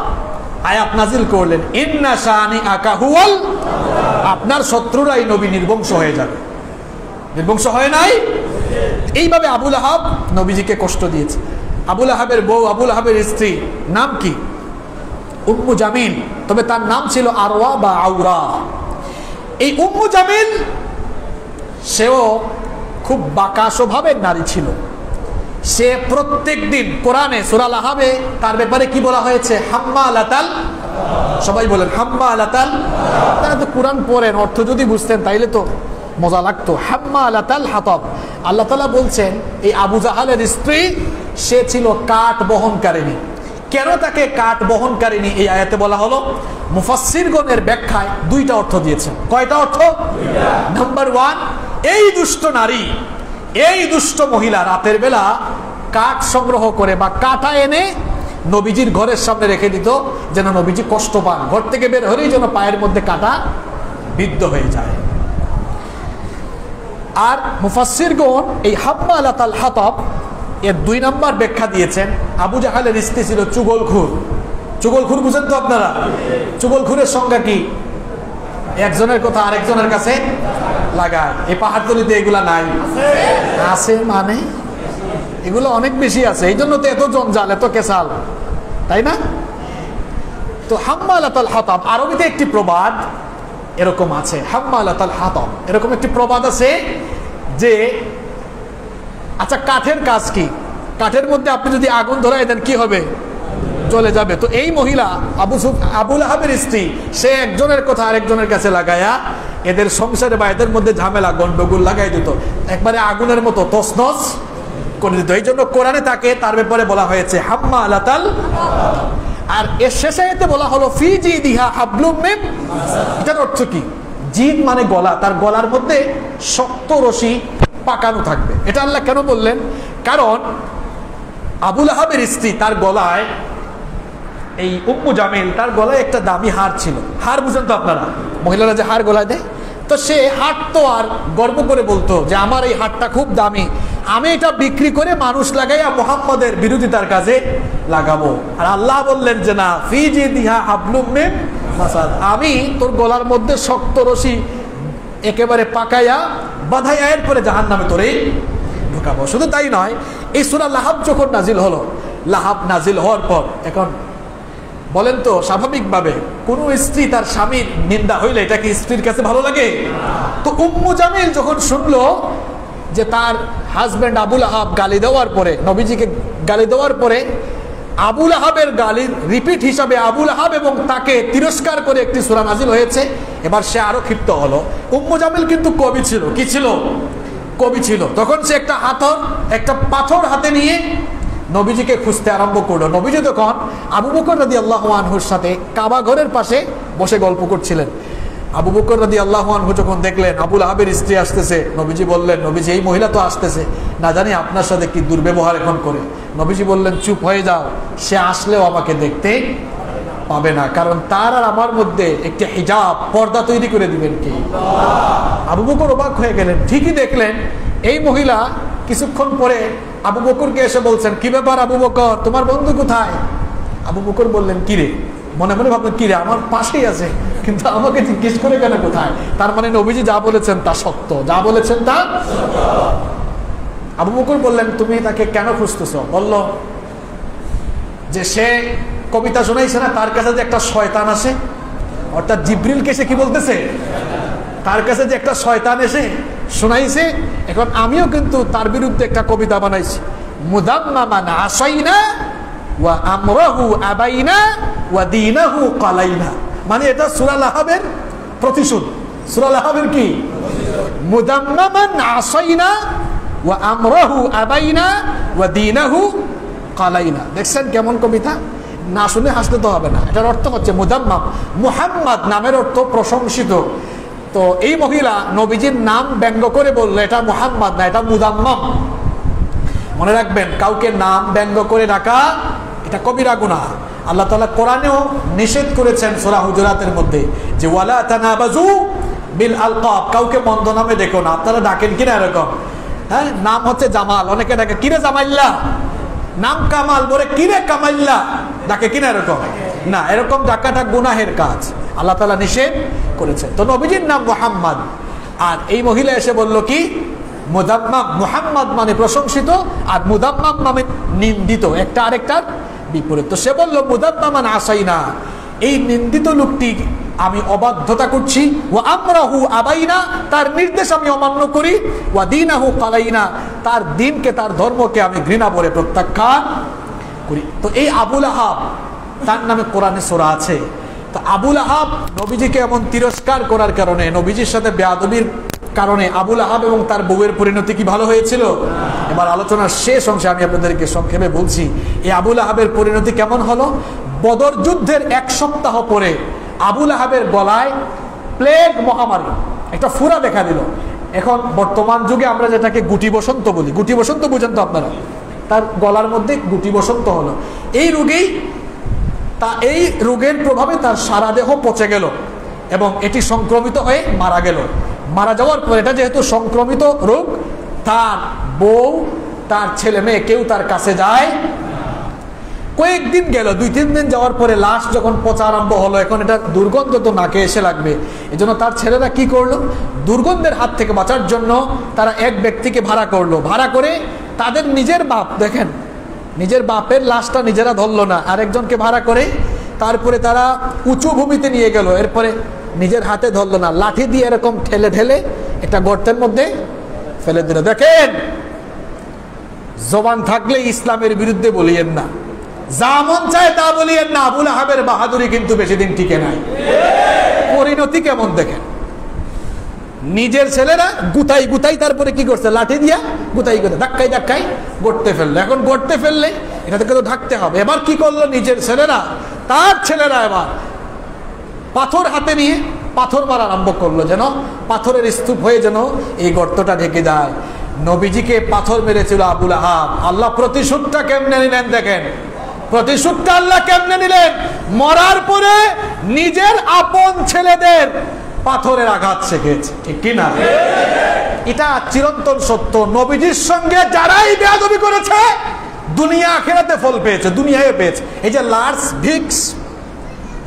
আয়াত নাজিল করলেন, ইন্না শানিআকা হুয়াল, আপনার শত্রুরাই নবী নির্বংশ হয়ে যাবে। নির্বংশ হয় নাই? এইভাবে আবুল আহাব নবীজিকে কষ্ট দিয়েছে। আবুল আহাবের বউ, আবুল আহাবের স্ত্রী নাম কি? উম্মু জামিল, তবে তার নাম ছিল আরওয়া বা আউরা। এই উম্মু জামিল সেও খুব বাঁকা স্বভাবের নারী ছিল। সে প্রত্যেক দিন কোরআনে সূরা আল-আহজাবে তার ব্যাপারে কি বলা হয়েছে? হাম্মালাতাল, সবাই বলেন হাম্মালাতাল। আপনারা তো কোরআন পড়েন, অর্থ যদি বুঝতেন তাইলে তো মজা লাগতো। হাম্মালাতাল হাতাব, আল্লাহ তাআলা বলছেন এই আবু জাহালের স্ত্রী সে ছিল কাঠ বহনকারিণী। কেন তাকে কাঠ বহনকারিণী এই আয়াতে বলা হলো? মুফাসসিরগণের ব্যাখ্যায় দুইটা অর্থ দিয়েছেন। কয়টা অর্থ? নাম্বার 1, এই দুষ্ট নারী, এই দুষ্ট মহিলা রাতের বেলা কাঠ সংগ্রহ করে বা কাটা এনে নবীজির ঘরের সামনে রেখে দিত, যেন নবীজি কষ্ট পান, ঘর থেকে বের হলেই যেন পায়ের মধ্যে কাটা বিদ্ধ হয়ে যায়। আর মুফাসসিরগণ এই হাম্মালাতাল হাতাব এর 2 নম্বর ব্যাখ্যা দিয়েছেন, আবু জাহালের স্ত্রী ছিল চুগলখুর। চুগলখুর বুঝেন তো আপনারা? চুগলখুরের সংজ্ঞা কি? একজনের কথা আরেকজনের কাছে লাগায়। এই পাহাড়তলিতে এগুলা নাই? আছে মানে এগুলো অনেক বেশি আছে, এই জন্য তো এত জঞ্জাল, এত কেসাল, তাই না? তো হাম্মালাতাল হাতাব, আরবিতে একটি প্রবাদ এরকম আছে, হাম্মালাতাল হাতাব এরকম একটি প্রবাদ আছে যে, আচ্ছা কাঠের কাজ কি? কাঠের মধ্যে আপনি যদি আগুন ধরায় দেন কি হবে? চলে যাবে। তো এই মহিলা আবুল আহাবের স্ত্রী, সে একজনের কথা আরেকজনের কাছে লাগায়া এদের সংসারে বা এদের মধ্যে ঝামেলা গন্ডগোল লাগাই দিত, একবারে আগুনের মতো তছনছ করে দিত। এই জন্য কোরআনে তাকে তার ব্যাপারে বলা হয়েছে হাম্মালাতাল। আর এর শেষে এতে বলা হলো ফি জিদিহা হাবলুম মিন, এটার অর্থ কি? জিদ মানে গলা, তার গলার মধ্যে শক্ত রশি পাকানো থাকবে। এটা আল্লাহ কেন বললেন? কারণ আবুল আহাবের স্ত্রী, তার গলায়, এই উম্মু জামিল, তার গলায় একটা দামি হার ছিল। হার বুঝেন তো আপনারা? মহিলারা যে হার গলায় দেয়, তো সে হার তো আর গর্ব করে বলতো যে আমার এই হারটা খুব দামি, আমি এটা বিক্রি করে মানুষ লাগাইয়া মুহাম্মদের বিরোধিতার কাজে লাগাবো। আর আল্লাহ বললেন যে না, ফি জিদিহা হাবলুম মিন মাসাদ, আমি তোর গলার মধ্যে শক্ত রশি একেবারে পাকাইয়া বাঁধাইয়া এরপরে জাহান্নামে তোরে ঢুকাবো। শুধু তাই নয়, এই সূরা লাহাব যখন নাজিল হলো, লাহাব নাজিল হওয়ার পর এখন বলেন তো স্বাভাবিকভাবে কোনো স্ত্রী তার স্বামীর নিন্দা হইলে এটা কি স্ত্রীর কাছে ভালো লাগে? তো উম্মু জামিল যখন শুনলো যে তার হাজব্যান্ড আবুল আহাব গালি দেওয়ার পরে, নবীজিকে গালি দেওয়ার পরে আবুল আহাবের গালির রিপিট হিসাবে আবুল আহাব এবং তাকে তিরস্কার করে একটি সূরা নাজিল হয়েছে, এবার সে আরো ক্ষিপ্ত হলো। উম্মু জামিল কিন্তু কবি ছিল। কি ছিল? কবি ছিল। তখন সে একটা পাথর হাতে নিয়ে নবীজিকে খুঁজতে আরম্ভ করলো। নবীজি তখন আবু বকর রাদিয়াল্লাহু আনহুর সাথে কাবা ঘরের পাশে বসে গল্প করছিলেন। আবু বকর রাদিয়াল্লাহু আনহু যখন দেখলেন আবুল আহাবের স্ত্রী আসতেছে, নবীজি বললেন, নবীজি এই মহিলা তো আসতেছে, না জানি আপনার সাথে কি দুর্ব্যবহার এখন করে। নবীজি বললেন, চুপ হয়ে যাও, সে আসলেও আমাকে দেখতে পাবে না, কারণ তার আর আমার মধ্যে একটি হিজাব, পর্দা তৈরি করে দিবেন কে? আবু বকর অবাক হয়ে গেলেন। ঠিকই দেখলেন এই মহিলা কিছুক্ষণ পরে আবু বকরকে এসে বলছেন, কি ব্যাপার আবু বকর, তোমার বন্ধু কোথায়? আবু বকর বললেন, কিরে? মনে মনে ভাবলেন, কিরে আমার পাশেই আছে, কিন্তু আমাকে জিজ্ঞেস করে কেন কোথায়? তার মানে নবীজি যা বলেছেন তা সত্য, যা বলেছেন তা। আবু বকর বললেন, তুমি তাকে কেন খুঁজতেছ? বলল যে সে কবিতা শোনাইছে না, তার কাছে যে একটা শয়তান আসে, অর্থাৎ জিবরিলকে সে কি বলতেছে, তার কাছে যে একটা শয়তান এসে শোনাইছে, এখন আমিও কিন্তু তার বিরুদ্ধে একটা কবিতা বানাইছি, মুদাম্মামান আসাইনা ওয়া আমরাহু আবাইনা ওয়া দীনাহু কালাইনা। মানে এটা সূরা লাহাবের প্রতিশোধ। সূরা লাহাবের কি? মুদাম্মামান আসাইনা ওয়া আমরাহু আবাইনা ওয়া দীনাহু কালাইনা। দেখছেন কেমন কবিতা? না শুনে হাসতে তো হবে না। এটার অর্থ হচ্ছে মুদাম্মাম। মুহাম্মদ নামের অর্থ প্রশংসিত। তো এই মহিলা নবীজির নাম ব্যঙ্গ করে বললো এটা মুহাম্মদ না, এটা মুদাম্মাম। মনে রাখবেন, কাউকে নাম ব্যঙ্গ করে ডাকা এটা কবিরা গুনাহ। আল্লাহ তাআলা কোরআনেও নিষেধ করেছেন সূরা হুজুরাতের মধ্যে যে ওয়ালা তানাবাজু বিল আলকাব, কাউকে মন্দ নামে ডেকো না। আপনারা ডাকেন কিনা এরকম? হ্যাঁ, নাম হচ্ছে জামাল, অনেকে ডাকে কিরে জামাইল্লা। নাম কামাল, বলে কিরে কামাইল্লা, ডাকে কিনা এরকম? না, এরকম ডাকাটা গুনাহের কাজ, আল্লাহ তাআলা নিষেধ করেছে। তো নবীজির নাম মুহাম্মদ, আর এই মহিলা এসে বলল কি মুদাম্মাম। মুহাম্মদ মানে প্রশংসিত, আর মুদাম্মাম মানে নিন্দিত, একটা আরেকটার বিপরীত। তো সে বলল মুদাম্মামান আসাইনা, এই নিন্দিত লোকটি আমি অবাধ্যতা করছি, ওয়া আমরাহু আবাইনা, তার নির্দেশ আমি অমান্য করি, ওয়া দীনাহু কালাইনা, তার দিনকে, তার ধর্মকে আমি ঘৃণা করে প্রত্যাখ্যান করি। তো এই আবুল আহাব, তার নামে কোরআনে সূরা আছে। তো আবুল আহাব নবীজিকে এমন তিরস্কার করার কারণে, নবীজির সাথে বেয়াদবির কারণে আবুল আহাব এবং তার বউয়ের পরিণতি কি ভালো হয়েছিল? এবার আলোচনার শেষ অংশে আমি আপনাদেরকে সংক্ষেপে বলছি এই আবুল আহাবের পরিণতি কেমন হলো। বদর যুদ্ধের 1 সপ্তাহ পরে আবুল আহাবের গলায় প্লেগ মহামারী, একটা ফুরা দেখা দিল। এখন বর্তমান যুগে আমরা যেটাকে গুটি বসন্ত বলি, গুটি বসন্ত বুঝেন তো আপনারা? তার গলার মধ্যে গুটি বসন্ত হলো। এই রোগের প্রভাবে তার সারা দেহ পচে গেল এবং এটি সংক্রমিত হয়ে মারা গেল। মারা যাওয়ার পর, এটা যেহেতু সংক্রমিত রোগ, তার বউ, তার ছেলে মেয়ে কেউ তার কাছে যায়। কয়েকদিন গেল, 2-3 দিন যাওয়ার পরে লাশ যখন পচা আরম্ভ হলো, এখন এটা দুর্গন্ধ তো নাকে এসে লাগবে। এই জন্য তার ছেলেরা কি করলো, দুর্গন্ধের হাত থেকে বাঁচার জন্য তারা এক ব্যক্তিকে ভাড়া করলো। ভাড়া করে তাদের নিজের বাপ, দেখেন নিজের বাপের লাশটা নিজেরা ধরলো না, আরেকজনকে ভাড়া করে তারপরে তারা উঁচু ভূমিতে নিয়ে গেল। এরপরে নিজের হাতে ধরলো না, লাঠি দিয়ে এরকম ঠেলে ঠেলে একটা গর্তের মধ্যে ফেলে দিল। দেখেন, জবান থাকলে ইসলামের বিরুদ্ধে বলিয়েন না, যা মন চায় তা বলিয়েন না। আবুল আহাবের বাহাদুরি কিন্তু বেশি দিন টিকে নাই। পরিণতি কেমন দেখেন, নিজের ছেলেরা গুতাই গুতাই তারপরে কি করছে, লাঠি দিয়া গুতাই গুতাই ধাক্কাই ধাক্কাই গড়তে ফেললো। এখন গড়তে ফেললে এটা থেকে তো ঢাকতে হবে। এবার কি করলো নিজের ছেলেরা, তার ছেলেরা এবার পাথর হাতে নিয়ে পাথর মারা আরম্ভ করলো, যেন পাথরের স্তূপ হয়ে যেন এই গর্তটা ঢেকে যায়। নবীজিকে পাথর মেরেছিল আবুল আহাব। আল্লাহ প্রতিশোধটা কেমনে নিলেন দেখেন, প্রতিশোধটা আল্লাহ কেমনে নিলেন। মরার পরে নিজের আপন ছেলেদের পাথরের আঘাত শিখেছে, ঠিক কিনা? এটা চিরন্তন সত্য। নবীজির সঙ্গে যারাই বেয়াদবি করেছে দুনিয়া আখিরাতে ফল পেয়েছে, দুনিয়ায় পেয়েছে। এই যে লার্স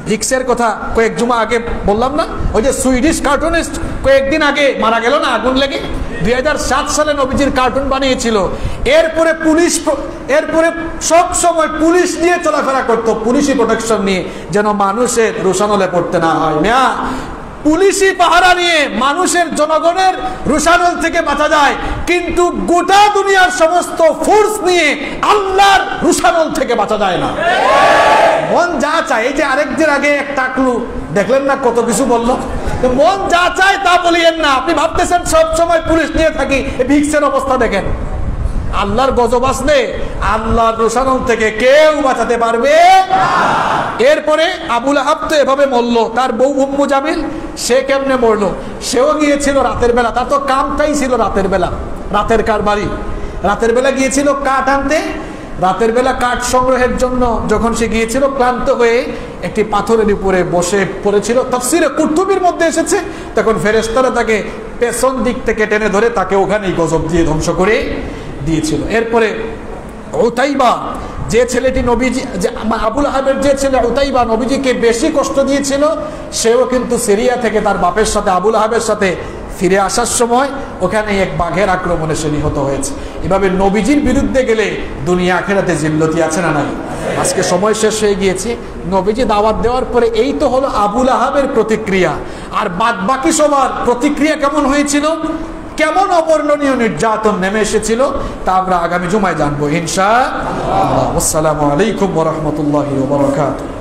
ভিক্সের কথা কয়েক জুমা আগে বললাম না, ওই যে সুইডিশ কার্টুনিস্ট কয়েকদিন আগে মারা গেল না আগুন লেগে, 2007 সালে নবীজির কার্টুন বানিয়েছিল। এরপরে সব সময় পুলিশ নিয়ে চলাফেরা করতো, পুলিশি প্রোটেকশন নিয়ে, যেন মানুষের রোশানলে পড়তে না হয়। মিয়া, পুলিশি পাহারা নিয়ে মানুষের, জনগণের রোশানল থেকে বাঁচা যায়, কিন্তু গোটা দুনিয়ার সমস্ত ফোর্স নিয়ে আল্লাহর রোশানল থেকে বাঁচা যায় না। মন যা চায়, এই যে আরেকদিন আগে একটা ক্লু দেখলেন না, কত কিছু বললো। মন যা চায় তা বলিয়েন না। আপনি ভাবতেছেন সব সময় পুলিশ নিয়ে থাকি, ভিক্সের অবস্থা দেখেন। আল্লাহর গজব আসলে আল্লাহর রোশানল থেকে কেউ বাঁচাতে পারবে। এরপরে আবুল আহাব তো এভাবে মরলো। তার বউ উম্মু জামিল, সে কেমনে মরলো? সেও গিয়েছিল রাতের বেলা, তার তো কামটাই ছিল রাতের বেলা, রাতের কারবারি। রাতের বেলা গিয়েছিল কাঠ আনতে। রাতের বেলা কাঠ সংগ্রহের জন্য যখন সে গিয়েছিল, ক্লান্ত হয়ে একটি পাথরের উপরে বসে পড়েছিল। তাফসীরে কুরতুবীর মধ্যে এসেছে, তখন ফেরেশতারা তাকে পেছন দিক থেকে টেনে ধরে তাকে ওখানেই গজব দিয়ে ধ্বংস করে দিয়েছিল। এরপরে উতাইবা, যে ছেলেটি নবীজি, আবুল আহাবের যে ছেলে উতাইবা নবীজিকে বেশি কষ্ট দিয়েছিল, সেও কিন্তু সিরিয়া থেকে তার বাপের সাথে, আবুল আহাবের সাথে ফিরে আসার সময় ওখানে এক বাঘের আক্রমণে সে নিহত হয়েছে। এভাবে নবীজির বিরুদ্ধে গেলে দুনিয়া আখিরাতে জিল্লতি আছে না নাই? আজকে সময় শেষ হয়ে গিয়েছে। নবীজি দাওয়াত দেওয়ার পরে এই তো হলো আবুল আহাবের প্রতিক্রিয়া। আর বাদ বাকি সবার প্রতিক্রিয়া কেমন হয়েছিল, কেমন অবর্ণনীয় নির্যাতন নেমে এসেছিল, তা আমরা আগামী জুমায় জানবো ইনশাআল্লাহ। আসসালামু আলাইকুম ওয়া রাহমাতুল্লাহি ওয়া বারাকাতুহু।